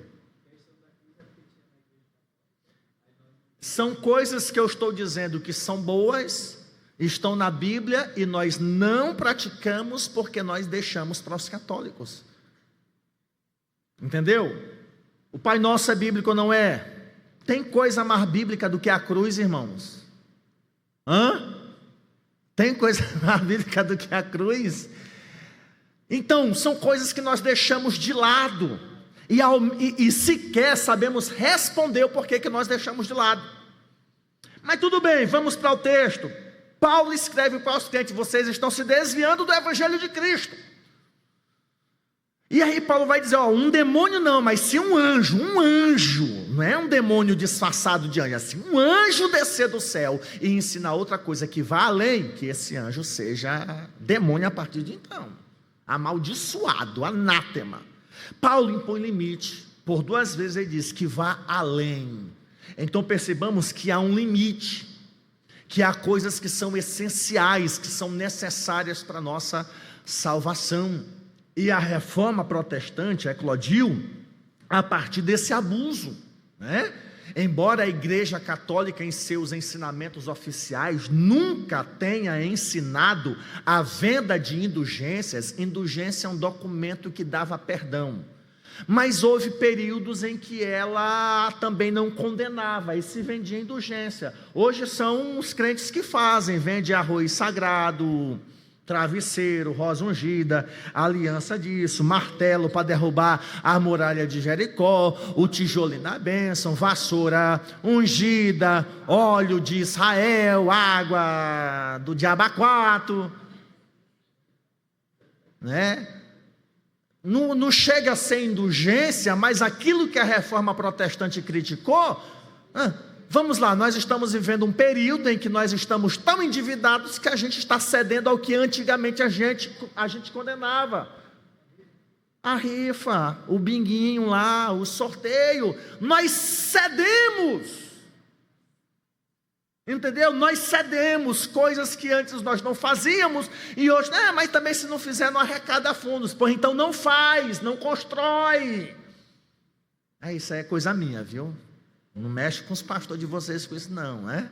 São coisas que eu estou dizendo que são boas, estão na Bíblia, e nós não praticamos porque nós deixamos para os católicos. Entendeu? O Pai Nosso é bíblico ou não é? Tem coisa mais bíblica do que a cruz, irmãos? Tem coisa mais bíblica do que a cruz? Então, são coisas que nós deixamos de lado, e sequer sabemos responder o porquê que nós deixamos de lado. Mas tudo bem, vamos para o texto. Paulo escreve para os crentes: vocês estão se desviando do Evangelho de Cristo. E aí Paulo vai dizer, um demônio não, mas sim um anjo, não é um demônio disfarçado de anjo, assim, um anjo descer do céu e ensinar outra coisa que vá além, que esse anjo seja demônio a partir de então, amaldiçoado, anátema. Paulo impõe limite, por 2 vezes ele diz que vá além. Então percebamos que há um limite, que há coisas que são essenciais, que são necessárias para a nossa salvação. E a reforma protestante eclodiu a partir desse abuso, né? Embora a Igreja Católica, em seus ensinamentos oficiais, nunca tenha ensinado a venda de indulgências. Indulgência é um documento que dava perdão, mas houve períodos em que ela também não condenava e se vendia indulgência. Hoje são os crentes que fazem, vende arroz sagrado, travesseiro, rosa ungida, aliança disso, martelo para derrubar a muralha de Jericó, o tijolo na bênção, vassoura ungida, óleo de Israel, água do diabaquato, né? Não chega a ser indulgência, mas aquilo que a reforma protestante criticou. Vamos lá, nós estamos vivendo um período em que nós estamos tão endividados que a gente está cedendo ao que antigamente a gente condenava. A rifa, o binguinho lá, o sorteio, nós cedemos. Entendeu? Nós cedemos coisas que antes nós não fazíamos, e hoje, mas também se não fizer não arrecada fundos. Pois então não faz, não constrói. Isso aí é coisa minha, viu? Não mexe com os pastores de vocês com isso não, né?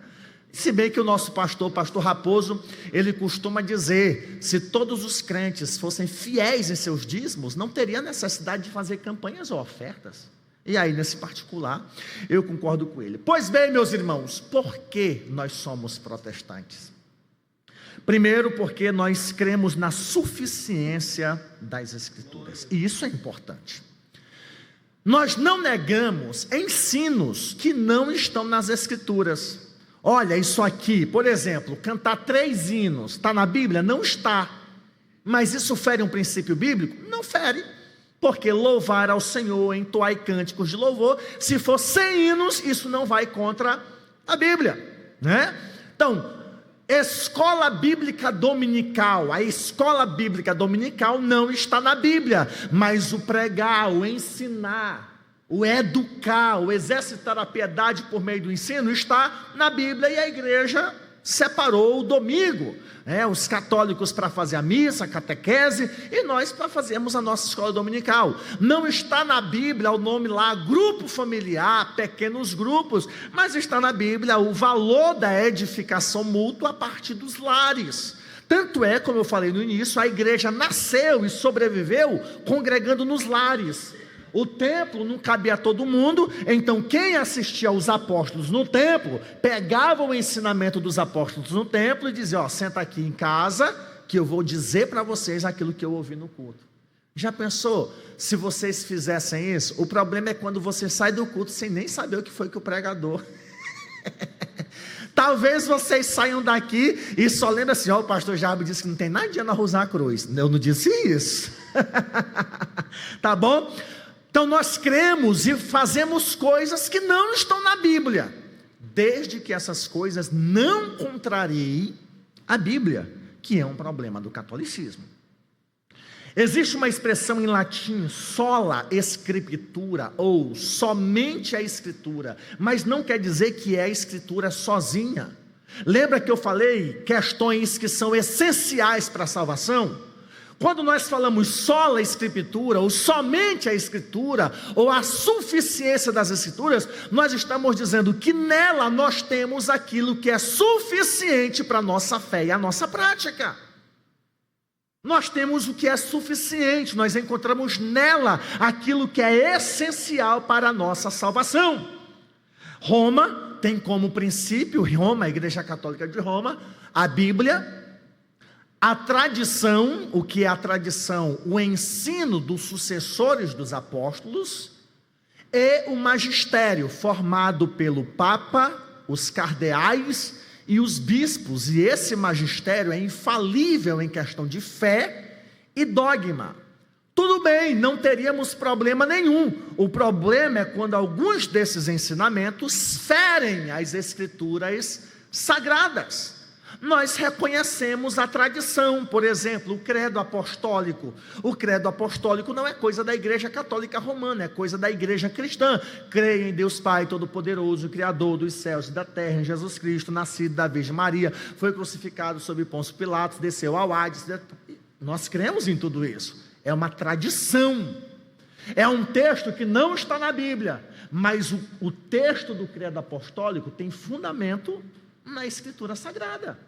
Se bem que o nosso pastor Raposo, ele costuma dizer, se todos os crentes fossem fiéis em seus dízimos, não teria necessidade de fazer campanhas ou ofertas. E aí, nesse particular, eu concordo com ele. Pois bem, meus irmãos, por que nós somos protestantes? Primeiro, porque nós cremos na suficiência das Escrituras, e isso é importante. Nós não negamos ensinos que não estão nas Escrituras. Olha, isso aqui, por exemplo, cantar 3 hinos, está na Bíblia? Não está. Mas isso fere um princípio bíblico? Não fere. Porque louvar ao Senhor, entoar cânticos de louvor, se for 100 hinos, isso não vai contra a Bíblia, né? Então, escola bíblica dominical, a escola bíblica dominical não está na Bíblia, mas o pregar, o ensinar, o educar, o exercitar a piedade por meio do ensino está na Bíblia, e a igreja separou o domingo, os católicos para fazer a missa, a catequese, e nós para fazermos a nossa escola dominical. Não está na Bíblia o nome lá, grupo familiar, pequenos grupos, mas está na Bíblia o valor da edificação mútua a partir dos lares. Tanto é, como eu falei no início, a igreja nasceu e sobreviveu congregando nos lares. O templo não cabia a todo mundo, então quem assistia aos apóstolos no templo, pegava o ensinamento dos apóstolos no templo e dizia, senta aqui em casa, que eu vou dizer para vocês aquilo que eu ouvi no culto. Já pensou, se vocês fizessem isso? O problema é quando você sai do culto sem nem saber o que foi que o pregador... Talvez vocês saiam daqui e só lembrem assim, o pastor Jarbo disse que não tem nada na Rosa Cruz. Eu não disse isso. Tá bom? Então nós cremos e fazemos coisas que não estão na Bíblia, desde que essas coisas não contrariem a Bíblia, que é um problema do catolicismo. Existe uma expressão em latim, sola scriptura, ou somente a escritura, mas não quer dizer que é a escritura sozinha. Lembra que eu falei questões que são essenciais para a salvação? Quando nós falamos sola escritura, ou somente a escritura, ou a suficiência das escrituras, nós estamos dizendo que nela nós temos aquilo que é suficiente para a nossa fé e a nossa prática. Nós temos o que é suficiente, nós encontramos nela aquilo que é essencial para a nossa salvação. Roma tem como princípio, a Igreja Católica de Roma, a Bíblia, a tradição, o que é a tradição? O ensino dos sucessores dos apóstolos, e o magistério, formado pelo Papa, os cardeais e os bispos, e esse magistério é infalível em questão de fé e dogma. Tudo bem, não teríamos problema nenhum. O problema é quando alguns desses ensinamentos ferem as escrituras sagradas. Nós reconhecemos a tradição, por exemplo, o credo apostólico. O credo apostólico não é coisa da Igreja Católica Romana, é coisa da Igreja Cristã. Creio em Deus Pai Todo-Poderoso, Criador dos céus e da terra, em Jesus Cristo, nascido da Virgem Maria, foi crucificado sob Pôncio Pilatos, desceu ao Hades. Nós cremos em tudo isso. É uma tradição. É um texto que não está na Bíblia, mas o texto do credo apostólico tem fundamento na Escritura Sagrada.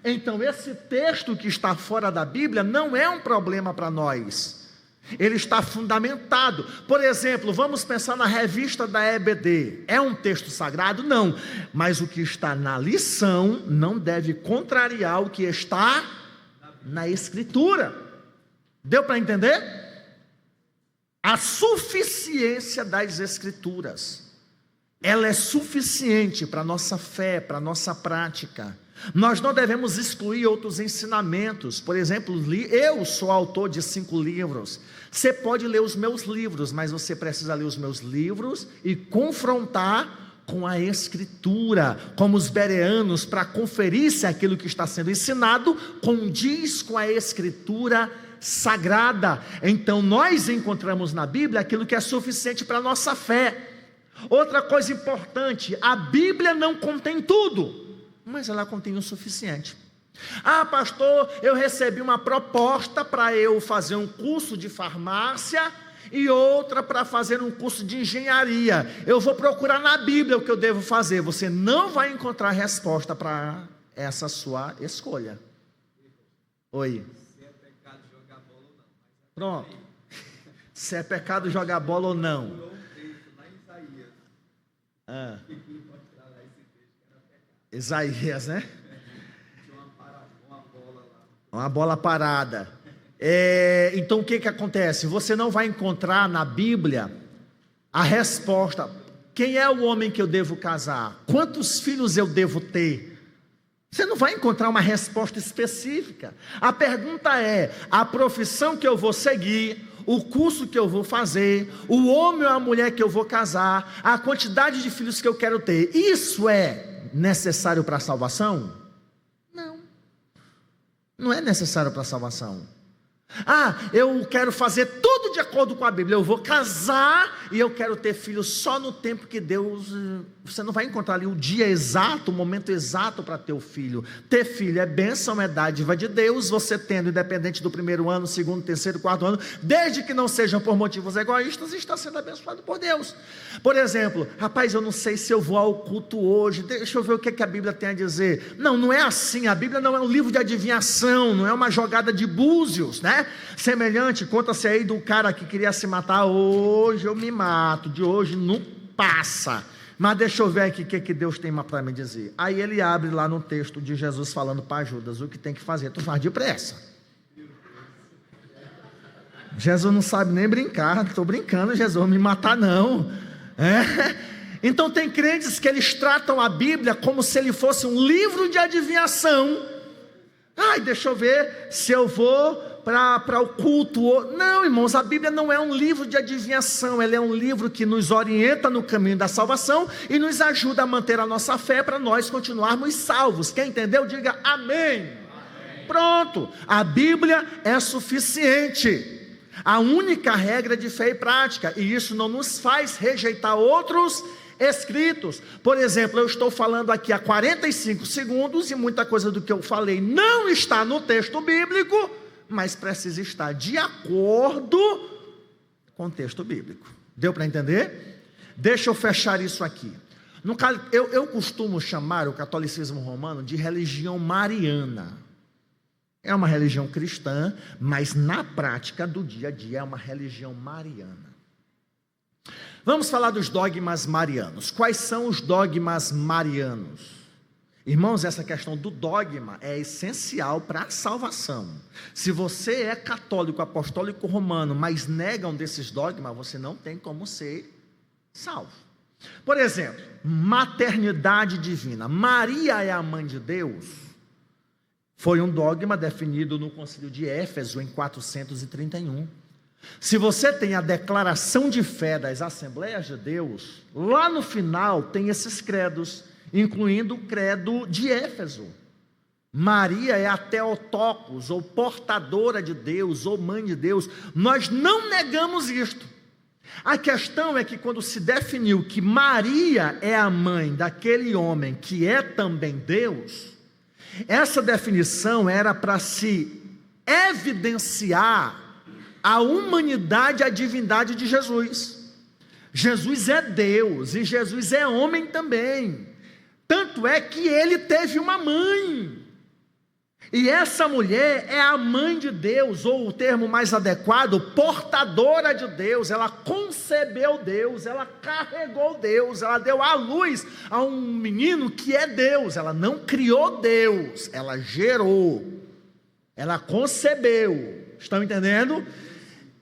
Então esse texto que está fora da Bíblia não é um problema para nós, ele está fundamentado. Por exemplo, vamos pensar na revista da EBD, é um texto sagrado? Não, mas o que está na lição não deve contrariar o que está na Escritura. Deu para entender? A suficiência das Escrituras, ela é suficiente para a nossa fé, para a nossa prática. Nós não devemos excluir outros ensinamentos. Por exemplo, eu sou autor de 5 livros. Você pode ler os meus livros, mas você precisa ler os meus livros e confrontar com a Escritura, como os bereanos, para conferir se aquilo que está sendo ensinado condiz com a Escritura Sagrada. Então nós encontramos na Bíblia aquilo que é suficiente para a nossa fé. Outra coisa importante, a Bíblia não contém tudo, mas ela contém o suficiente. Pastor, eu recebi uma proposta para eu fazer um curso de farmácia e outra para fazer um curso de engenharia. Eu vou procurar na Bíblia o que eu devo fazer. Você não vai encontrar resposta para essa sua escolha. Oi. Se é pecado jogar bola ou não. Pronto. Se é pecado jogar bola ou não. Isaías, né? Uma bola parada. Então o que acontece? Você não vai encontrar na Bíblia A resposta: quem é o homem que eu devo casar? Quantos filhos eu devo ter? Você não vai encontrar uma resposta específica. A pergunta é: a profissão que eu vou seguir, o curso que eu vou fazer, o homem ou a mulher que eu vou casar, a quantidade de filhos que eu quero ter, isso é necessário para a salvação? Não. Não é necessário para a salvação. Eu quero fazer tudo de acordo com a Bíblia. Eu vou casar e eu quero ter filhos só no tempo que Deus... Você não vai encontrar ali o dia exato, o momento exato para ter o filho. Ter filho é bênção, é dádiva de Deus. Você tendo, independente do primeiro ano, segundo, terceiro, quarto ano, desde que não sejam por motivos egoístas, está sendo abençoado por Deus. Por exemplo, rapaz, eu não sei se eu vou ao culto hoje, deixa eu ver o que a Bíblia tem a dizer. Não é assim. A Bíblia não é um livro de adivinhação, não é uma jogada de búzios, né? Semelhante, conta-se aí do cara que queria se matar. Hoje eu me mato, de hoje não passa. Mas deixa eu ver aqui o que Deus tem para me dizer. Aí ele abre lá no texto de Jesus falando para Judas o que tem que fazer. Tu faz depressa. Jesus não sabe nem brincar. Estou brincando, Jesus, me matar não. Então tem crentes que eles tratam a Bíblia como se ele fosse um livro de adivinhação. Deixa eu ver se eu vou para o culto. Não, irmãos, a Bíblia não é um livro de adivinhação. Ela é um livro que nos orienta no caminho da salvação e nos ajuda a manter a nossa fé para nós continuarmos salvos. Quem entendeu, diga amém. Amém. Pronto, a Bíblia é suficiente. A única regra de fé e prática, e isso não nos faz rejeitar outros escritos. Por exemplo, eu estou falando aqui há 45 segundos e muita coisa do que eu falei não está no texto bíblico, mas precisa estar de acordo com o texto bíblico. Deu para entender? Deixa eu fechar isso aqui. Eu costumo chamar o catolicismo romano de religião mariana. É uma religião cristã, mas na prática do dia a dia é uma religião mariana. Vamos falar dos dogmas marianos. Quais são os dogmas marianos? Irmãos, essa questão do dogma é essencial para a salvação. Se você é católico, apostólico romano, mas nega um desses dogmas, você não tem como ser salvo. Por exemplo, maternidade divina. Maria é a mãe de Deus. Foi um dogma definido no Concílio de Éfeso em 431. Se você tem a declaração de fé das Assembleias de Deus, lá no final tem esses credos, incluindo o credo de Éfeso. Maria é a Theotokos, ou portadora de Deus, ou mãe de Deus. Nós não negamos isto. A questão é que quando se definiu que Maria é a mãe daquele homem que é também Deus, essa definição era para se evidenciar a humanidade e a divindade de Jesus. Jesus é Deus e Jesus é homem também. Tanto é que ele teve uma mãe. E essa mulher é a mãe de Deus, ou o termo mais adequado, portadora de Deus. Ela concebeu Deus, ela carregou Deus, ela deu à luz a um menino que é Deus. Ela não criou Deus, ela gerou, ela concebeu. Estão entendendo?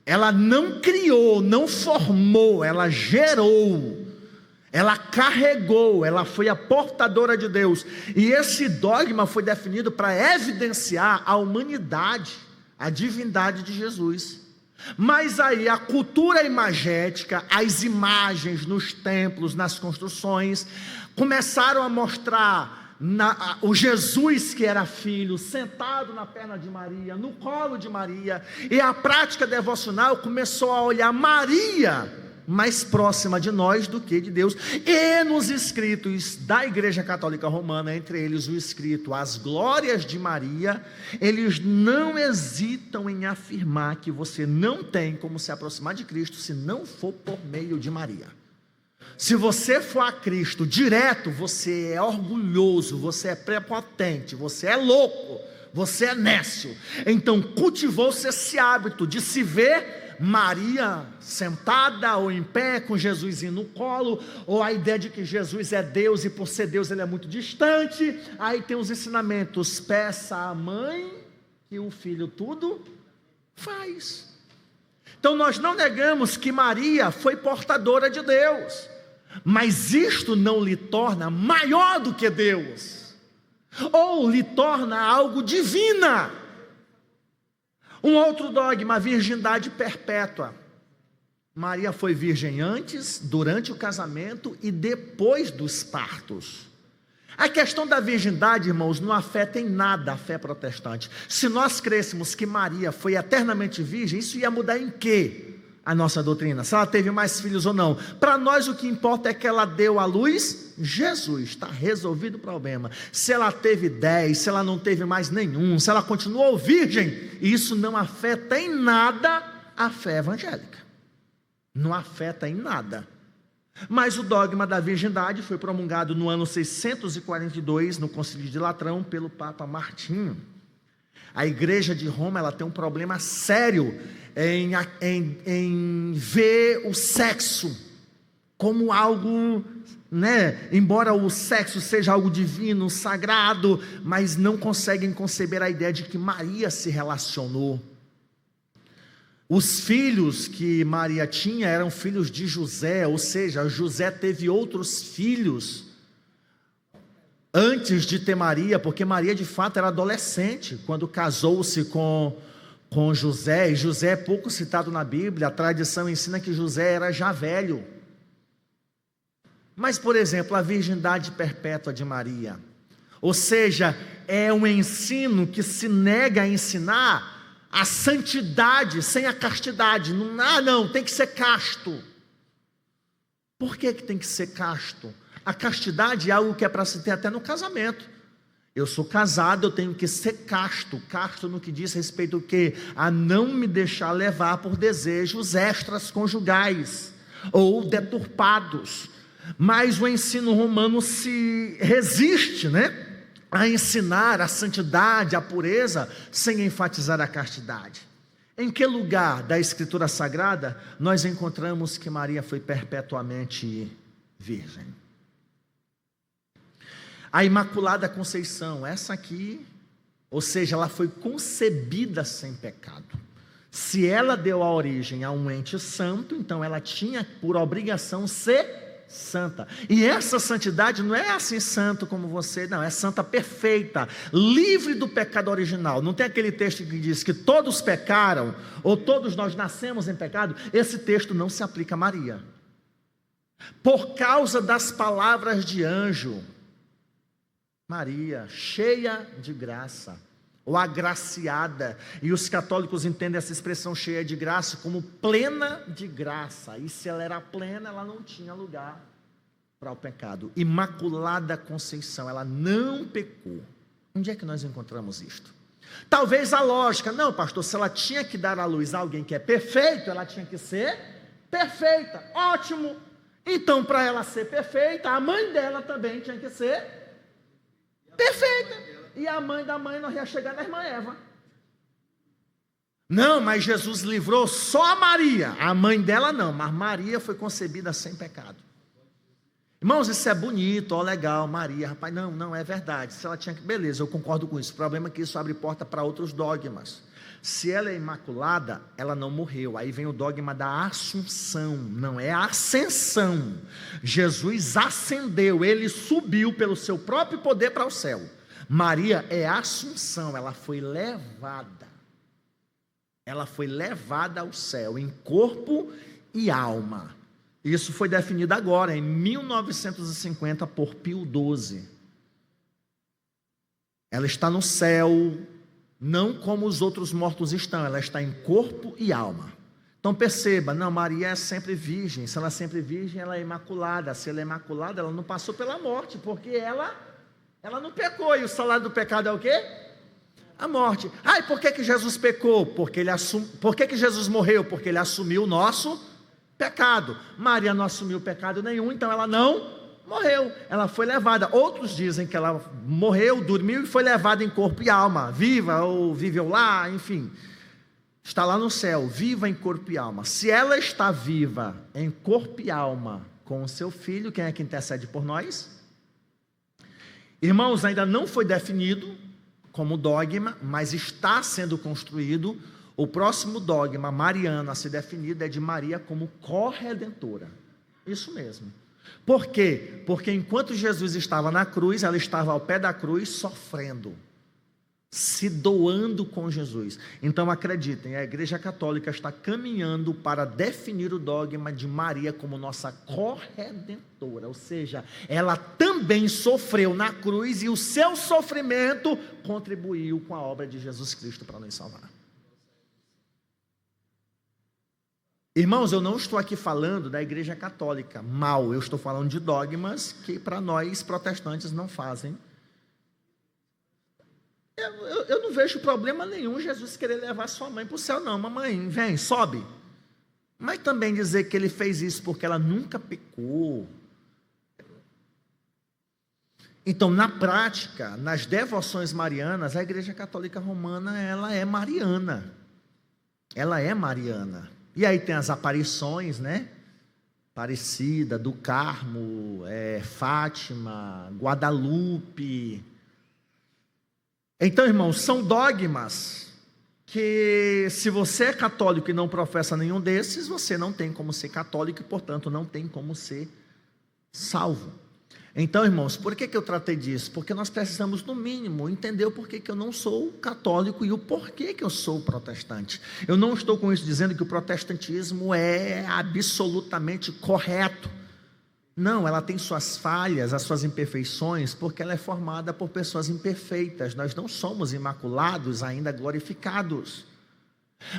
Ela não criou, não formou, ela gerou. Ela carregou, ela foi a portadora de Deus. E esse dogma foi definido para evidenciar a humanidade, a divindade de Jesus. Mas aí a cultura imagética, as imagens nos templos, nas construções, começaram a mostrar o Jesus que era filho, sentado na perna de Maria, no colo de Maria. E a prática devocional começou a olhar Maria mais próxima de nós do que de Deus. E nos escritos da Igreja Católica Romana, entre eles o escrito As Glórias de Maria, eles não hesitam em afirmar que você não tem como se aproximar de Cristo se não for por meio de Maria. Se você for a Cristo direto, você é orgulhoso, você é prepotente, você é louco, você é nécio. Então cultivou-se esse hábito de se ver Maria sentada ou em pé com Jesus no colo, ou a ideia de que Jesus é Deus e por ser Deus ele é muito distante. Aí tem os ensinamentos: peça à mãe que o filho tudo faz. Então nós não negamos que Maria foi portadora de Deus, mas isto não lhe torna maior do que Deus, ou lhe torna algo divina. Um outro dogma, a virgindade perpétua. Maria foi virgem antes, durante o casamento e depois dos partos. A questão da virgindade, irmãos, não afeta em nada a fé protestante. Se nós crêssemos que Maria foi eternamente virgem, isso ia mudar em quê? A nossa doutrina, se ela teve mais filhos ou não. Para nós o que importa é que ela deu à luz Jesus, está resolvido o problema. Se ela teve 10, se ela não teve mais nenhum, se ela continuou virgem, isso não afeta em nada a fé evangélica. Não afeta em nada. Mas o dogma da virgindade foi promulgado no ano 642, no Concílio de Latrão, pelo Papa Martinho. A Igreja de Roma, ela tem um problema sério em ver o sexo como algo, embora o sexo seja algo divino, sagrado, mas não conseguem conceber a ideia de que Maria se relacionou. Os filhos que Maria tinha eram filhos de José, ou seja, José teve outros filhos antes de ter Maria, porque Maria de fato era adolescente quando casou-se com José, e José é pouco citado na Bíblia. A tradição ensina que José era já velho. Mas, por exemplo, a virgindade perpétua de Maria, ou seja, é um ensino que se nega a ensinar a santidade sem a castidade. Não, tem que ser casto. Por que tem que ser casto? A castidade é algo que é para se ter até no casamento. Eu sou casado, eu tenho que ser casto. Casto no que diz respeito ao quê? A não me deixar levar por desejos extras conjugais ou deturpados. Mas o ensino romano se resiste, a ensinar a santidade, a pureza, sem enfatizar a castidade. Em que lugar da Escritura Sagrada nós encontramos que Maria foi perpetuamente virgem? A Imaculada Conceição, essa aqui, ou seja, ela foi concebida sem pecado. Se ela deu a origem a um ente santo, então ela tinha por obrigação ser santa. E essa santidade não é assim santo como você, não, é santa perfeita, livre do pecado original. Não tem aquele texto que diz que todos pecaram, ou todos nós nascemos em pecado. Esse texto não se aplica a Maria. Por causa das palavras de anjo, Maria, cheia de graça, ou agraciada, e os católicos entendem essa expressão cheia de graça como plena de graça, e se ela era plena, ela não tinha lugar para o pecado. Imaculada Conceição, ela não pecou. Onde é que nós encontramos isto? Talvez a lógica, não pastor, se ela tinha que dar à luz a alguém que é perfeito, ela tinha que ser perfeita, ótimo, então para ela ser perfeita, a mãe dela também tinha que ser perfeita. E a mãe da mãe nós ia chegar na irmã Eva. Não, mas Jesus livrou só a Maria, a mãe dela não, mas Maria foi concebida sem pecado. Irmãos, isso é bonito, legal, Maria, rapaz, não é verdade. Se ela tinha que, beleza, eu concordo com isso. O problema é que isso abre porta para outros dogmas. Se ela é imaculada, ela não morreu. Aí vem o dogma da assunção, não é a ascensão. Jesus ascendeu, ele subiu pelo seu próprio poder para o céu. Maria é a assunção, ela foi levada. Ela foi levada ao céu em corpo e alma. Isso foi definido agora, em 1950, por Pio XII. Ela está no céu, não como os outros mortos estão, ela está em corpo e alma. Então perceba, não, Maria é sempre virgem. Se ela é sempre virgem, ela é imaculada. Se ela é imaculada, ela não passou pela morte, porque ela não pecou, e o salário do pecado é o quê? A morte. E por que Jesus pecou? Por que Jesus morreu? Porque ele assumiu o nosso pecado. Maria não assumiu pecado nenhum, então ela não morreu, ela foi levada. Outros dizem que ela morreu, dormiu e foi levada em corpo e alma, viva ou viveu lá, enfim, está lá no céu, viva em corpo e alma. Se ela está viva em corpo e alma com o seu filho, quem é que intercede por nós? Irmãos, ainda não foi definido como dogma, mas está sendo construído O próximo dogma mariano a ser definido é de Maria como corredentora. Isso mesmo. Por quê? Porque enquanto Jesus estava na cruz, ela estava ao pé da cruz sofrendo, se doando com Jesus. Então acreditem, a Igreja Católica está caminhando para definir o dogma de Maria como nossa corredentora, ou seja, ela também sofreu na cruz e o seu sofrimento contribuiu com a obra de Jesus Cristo para nos salvar. Irmãos, eu não estou aqui falando da Igreja Católica mal, eu estou falando de dogmas que para nós protestantes não fazem. Eu não vejo problema nenhum Jesus querer levar sua mãe para o céu, não. Mamãe, vem, sobe. Mas também dizer que ele fez isso porque ela nunca pecou. Então, na prática, nas devoções marianas, a Igreja Católica Romana, ela é mariana. Ela é mariana. E aí tem as aparições, né? Aparecida, do Carmo, Fátima, Guadalupe. Então, irmãos, são dogmas que, se você é católico e não professa nenhum desses, você não tem como ser católico e, portanto, não tem como ser salvo. Então, irmãos, por que eu tratei disso? Porque nós precisamos, no mínimo, entender o porquê que eu não sou católico e o porquê que eu sou protestante. Eu não estou com isso dizendo que o protestantismo é absolutamente correto. Não, ela tem suas falhas, as suas imperfeições, porque ela é formada por pessoas imperfeitas. Nós não somos imaculados, ainda glorificados.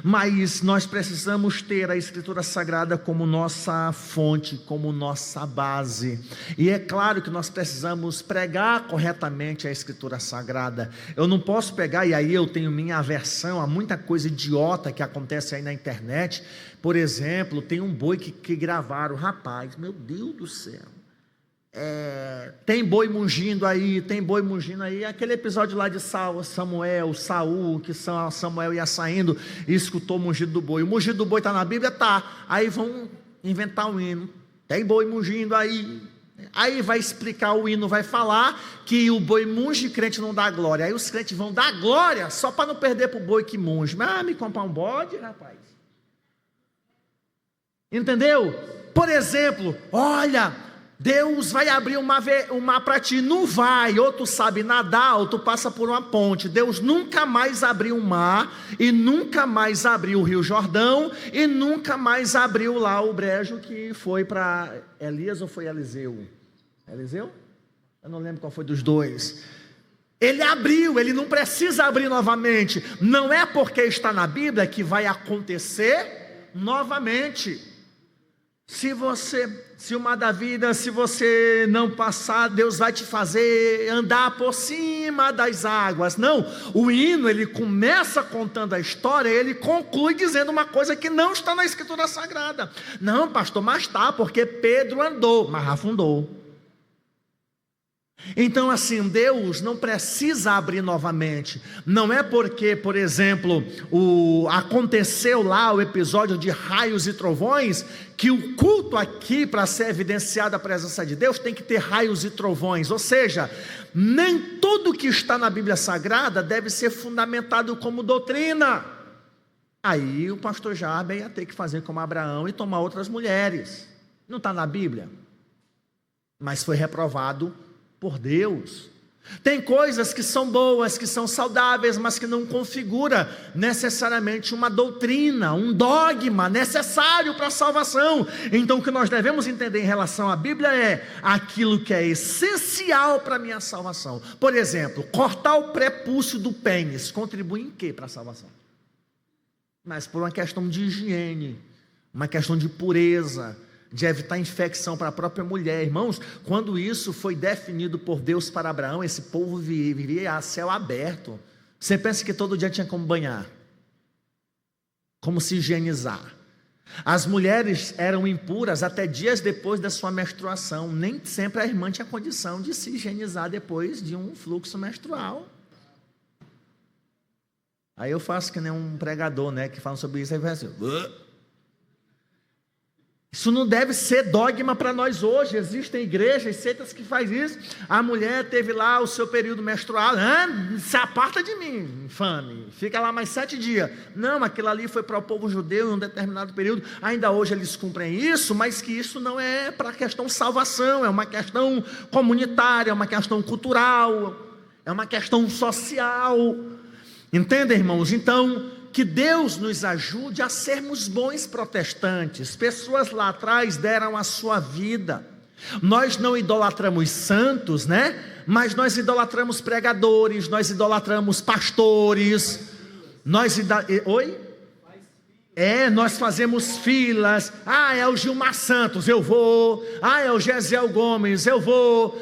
Mas nós precisamos ter a Escritura Sagrada como nossa fonte, como nossa base. E é claro que nós precisamos pregar corretamente a Escritura Sagrada. Eu não posso pegar, e aí eu tenho minha aversão a muita coisa idiota que acontece aí na internet. Por exemplo, tem um boi que gravaram, rapaz, meu Deus do céu. Tem boi mungindo aí, aquele episódio lá de Saul, que Samuel ia saindo e escutou o mugido do boi. O mugido do boi está na Bíblia? Tá. Aí vão inventar um hino, tem boi mungindo aí vai explicar o hino, vai falar que o boi munge e crente não dá glória. Aí os crentes vão dar glória só para não perder para o boi que munge. Me comprar um bode, rapaz. Entendeu? Por exemplo, olha, Deus vai abrir um mar para ti. Não vai, ou tu sabe nadar, ou tu passa por uma ponte. Deus nunca mais abriu o mar, e nunca mais abriu o Rio Jordão, e nunca mais abriu lá o brejo que foi para Elias ou foi Eliseu? Eliseu? Eu não lembro qual foi dos dois. Ele abriu, ele não precisa abrir novamente. Não é porque está na Bíblia que vai acontecer novamente. Se o mar da vida, se você não passar, Deus vai te fazer andar por cima das águas. Não, o hino, ele começa contando a história, ele conclui dizendo uma coisa que não está na Escritura Sagrada. Não, pastor, mas está, porque Pedro andou, mas afundou. Então, assim, Deus não precisa abrir novamente. Não é porque, por exemplo, aconteceu lá o episódio de raios e trovões, que o culto aqui, para ser evidenciada a presença de Deus, tem que ter raios e trovões. Ou seja, nem tudo que está na Bíblia Sagrada deve ser fundamentado como doutrina. Aí o pastor Jarber ia ter que fazer como Abraão e tomar outras mulheres. Não está na Bíblia, mas foi reprovado por Deus. Tem coisas que são boas, que são saudáveis, mas que não configura necessariamente uma doutrina, um dogma necessário para a salvação. Então o que nós devemos entender em relação à Bíblia é aquilo que é essencial para a minha salvação. Por exemplo, cortar o prepúcio do pênis contribui em quê para a salvação? Mas por uma questão de higiene, uma questão de pureza, de evitar infecção para a própria mulher. Irmãos, quando isso foi definido por Deus para Abraão, esse povo vivia a céu aberto. Você pensa que todo dia tinha como banhar, como se higienizar. As mulheres eram impuras até dias depois da sua menstruação. Nem sempre a irmã tinha condição de se higienizar depois de um fluxo menstrual. Aí eu faço que nem um pregador, né, que fala sobre isso, aí vai assim, Isso não deve ser dogma para nós hoje. Existem igrejas, seitas que faz isso. A mulher teve lá o seu período menstrual. Se aparta de mim, infame. Fica lá mais 7 dias. Não, aquilo ali foi para o povo judeu em um determinado período. Ainda hoje eles cumprem isso, mas que isso não é para a questão salvação. É uma questão comunitária, é uma questão cultural, é uma questão social. Entendem, irmãos? Então, que Deus nos ajude a sermos bons protestantes. Pessoas lá atrás deram a sua vida. Nós não idolatramos santos, né? Mas nós idolatramos pregadores, nós idolatramos pastores. Nós fazemos filas. É o Gilmar Santos, eu vou. É o Gesiel Gomes, eu vou.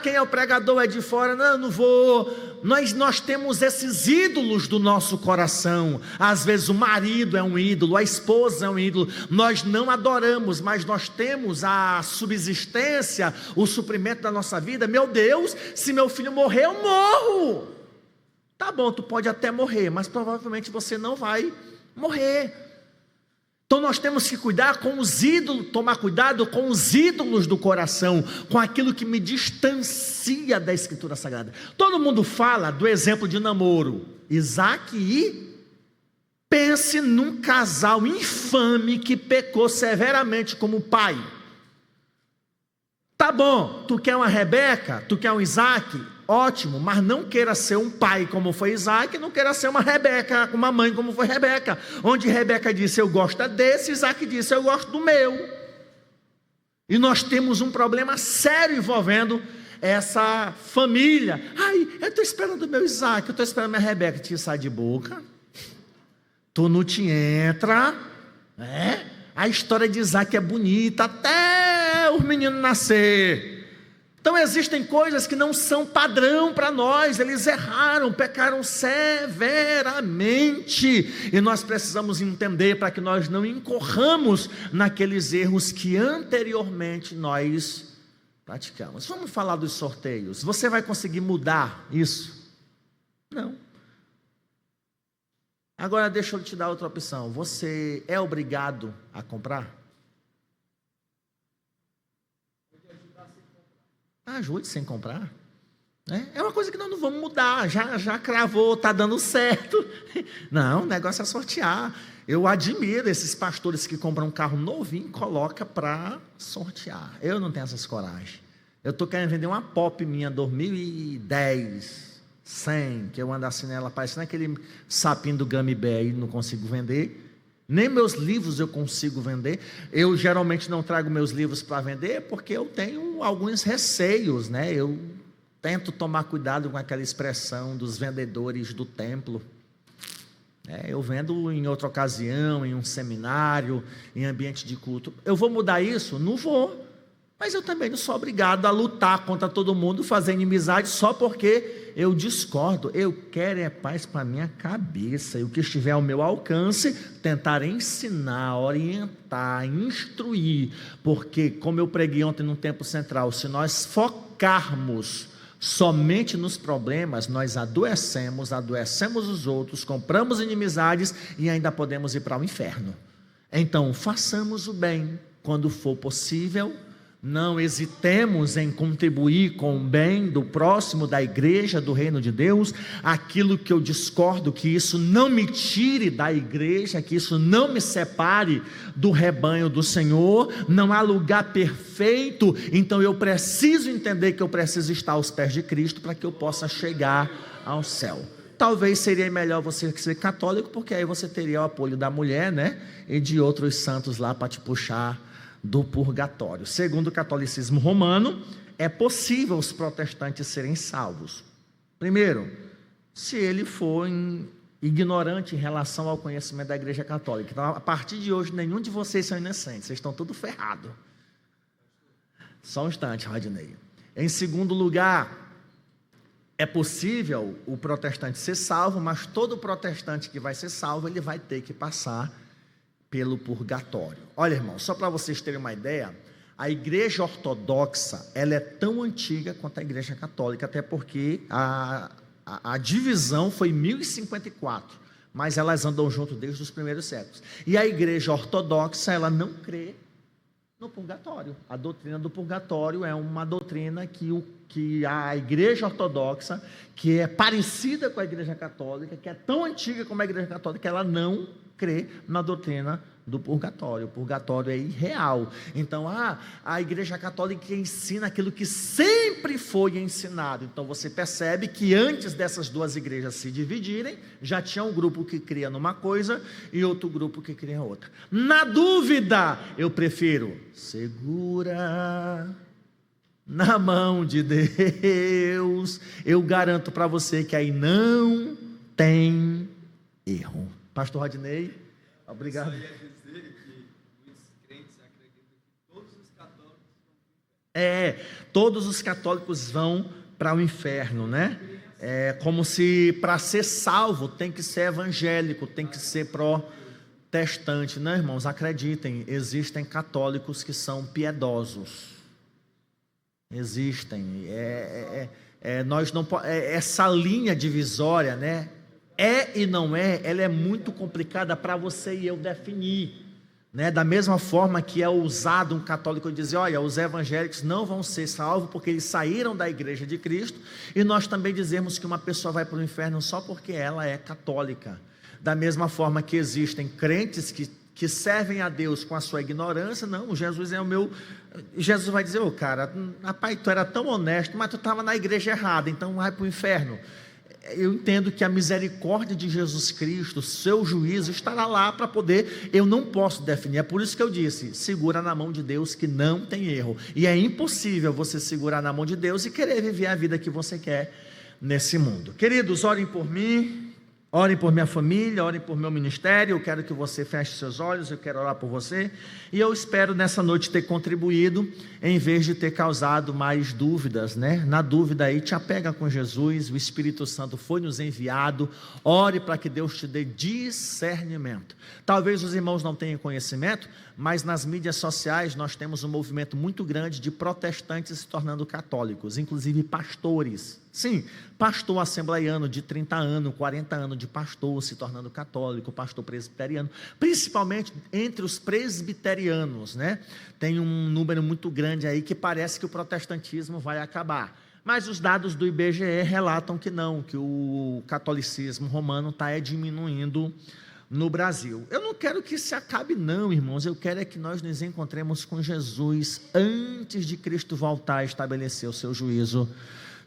Quem é o pregador é de fora, não vou. Nós temos esses ídolos do nosso coração. Às vezes o marido é um ídolo, a esposa é um ídolo. Nós não adoramos, mas nós temos a subsistência, o suprimento da nossa vida. Meu Deus, se meu filho morrer, eu morro. Tá bom, tu pode até morrer, mas provavelmente você não vai morrer. Então nós temos que cuidar com os ídolos, tomar cuidado com os ídolos do coração, com aquilo que me distancia da Escritura Sagrada. Todo mundo fala do exemplo de namoro, Isaac e pense num casal infame que pecou severamente como pai. Tá bom, tu quer uma Rebeca, tu quer um Isaac, ótimo, mas não queira ser um pai como foi Isaac, não queira ser uma Rebeca, uma mãe como foi Rebeca, onde Rebeca disse eu gosto desse, Isaac disse eu gosto do meu. E nós temos um problema sério envolvendo essa família. Eu estou esperando o meu Isaac, eu estou esperando a minha Rebeca. Te sai de boca, tu não te entra, né? A história de Isaac é bonita até os meninos nascer. Então existem coisas que não são padrão para nós. Eles erraram, pecaram severamente, e nós precisamos entender para que nós não incorramos naqueles erros que anteriormente nós praticamos. Vamos falar dos sorteios. Você vai conseguir mudar isso? Não. Agora deixa eu te dar outra opção. Você é obrigado a comprar? Ajude sem comprar. É uma coisa que nós não vamos mudar. Já cravou, está dando certo. Não, o negócio é sortear. Eu admiro esses pastores que compram um carro novinho e colocam para sortear. Eu não tenho essas coragens. Eu estou querendo vender uma Pop minha 2010, 100, que eu ando assim nela, parecendo aquele sapinho do Gummy Bear e não consigo vender. Nem meus livros eu consigo vender. Eu geralmente não trago meus livros para vender porque eu tenho alguns receios, né? Eu tento tomar cuidado com aquela expressão dos vendedores do templo. Eu vendo em outra ocasião, em um seminário, em ambiente de culto. Eu vou mudar isso? Não vou. Mas eu também não sou obrigado a lutar contra todo mundo, fazer inimizade só porque eu discordo. Eu quero é paz para a minha cabeça, e o que estiver ao meu alcance, tentar ensinar, orientar, instruir, porque como eu preguei ontem no Templo Central, se nós focarmos somente nos problemas, nós adoecemos os outros, compramos inimizades e ainda podemos ir para o inferno. Então façamos o bem quando for possível. Não hesitemos em contribuir com o bem do próximo, da igreja, do reino de Deus. Aquilo que eu discordo, que isso não me tire da igreja, que isso não me separe do rebanho do Senhor. Não há lugar perfeito, então eu preciso entender que eu preciso estar aos pés de Cristo para que eu possa chegar ao céu. Talvez seria melhor você ser católico, porque aí você teria o apoio da mulher, né? E de outros santos lá para te puxar do purgatório. Segundo o catolicismo romano, é possível os protestantes serem salvos. Primeiro, se ele for ignorante em relação ao conhecimento da igreja católica. Então, a partir de hoje, nenhum de vocês são inocentes, vocês estão tudo ferrado. Só um instante, Rodney. Em segundo lugar, é possível o protestante ser salvo, mas todo protestante que vai ser salvo, ele vai ter que passar pelo purgatório. Olha, irmão, só para vocês terem uma ideia, a igreja ortodoxa, ela é tão antiga quanto a igreja católica, até porque a divisão foi em 1054, mas elas andam junto desde os primeiros séculos. E a igreja ortodoxa, ela não crê no purgatório. A doutrina do purgatório é uma doutrina que a igreja ortodoxa, que é parecida com a igreja católica, que é tão antiga como a igreja católica, ela não crê na doutrina do purgatório. O purgatório é irreal. Então, a igreja católica ensina aquilo que sempre foi ensinado. Então, você percebe que antes dessas duas igrejas se dividirem, já tinha um grupo que cria numa coisa e outro grupo que cria outra. Na dúvida, eu prefiro segura na mão de Deus. Eu garanto para você que aí não tem erro. Pastor Rodney, obrigado. Todos os católicos vão para o inferno, né? É como se para ser salvo tem que ser evangélico, tem que ser protestante, né, irmãos? Acreditem, existem católicos que são piedosos. Existem. Nós não essa linha divisória, né? É e não é, ela é muito complicada para você e eu definir. Né? Da mesma forma que é ousado um católico dizer, olha, os evangélicos não vão ser salvos porque eles saíram da igreja de Cristo, e nós também dizemos que uma pessoa vai para o inferno só porque ela é católica. Da mesma forma que existem crentes que servem a Deus com a sua ignorância, não, Jesus é o meu... Jesus vai dizer, cara, rapaz, tu era tão honesto, mas tu estava na igreja errada, então vai para o inferno. Eu entendo que a misericórdia de Jesus Cristo, seu juízo estará lá para poder, eu não posso definir, é por isso que eu disse, segura na mão de Deus que não tem erro, e é impossível você segurar na mão de Deus e querer viver a vida que você quer nesse mundo. Queridos, orem por mim, orem por minha família, orem por meu ministério. Eu quero que você feche seus olhos, eu quero orar por você, e eu espero nessa noite ter contribuído, em vez de ter causado mais dúvidas, né? Na dúvida aí, te apega com Jesus, o Espírito Santo foi nos enviado, ore para que Deus te dê discernimento. Talvez os irmãos não tenham conhecimento, mas nas mídias sociais nós temos um movimento muito grande de protestantes se tornando católicos, inclusive pastores. Sim, pastor assembleiano de 30 anos, 40 anos de pastor se tornando católico, pastor presbiteriano, principalmente entre os presbiterianos, né? Tem um número muito grande aí que parece que o protestantismo vai acabar. Mas os dados do IBGE relatam que não, que o catolicismo romano está diminuindo no Brasil. Eu não quero que se acabe não, irmãos, eu quero é que nós nos encontremos com Jesus antes de Cristo voltar a estabelecer o seu juízo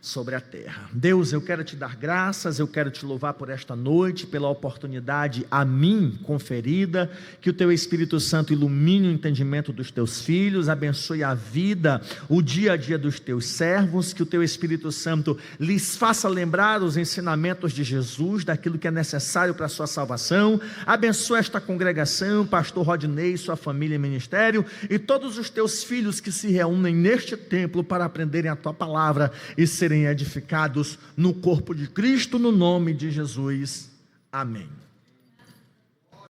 sobre a terra. Deus, eu quero te dar graças, eu quero te louvar por esta noite, pela oportunidade a mim conferida, que o teu Espírito Santo ilumine o entendimento dos teus filhos, abençoe a vida, o dia a dia dos teus servos, que o teu Espírito Santo lhes faça lembrar os ensinamentos de Jesus, daquilo que é necessário para a sua salvação. Abençoe esta congregação, pastor Rodney, sua família e ministério, e todos os teus filhos que se reúnem neste templo para aprenderem a tua palavra e serem edificados no corpo de Cristo, no nome de Jesus. Amém.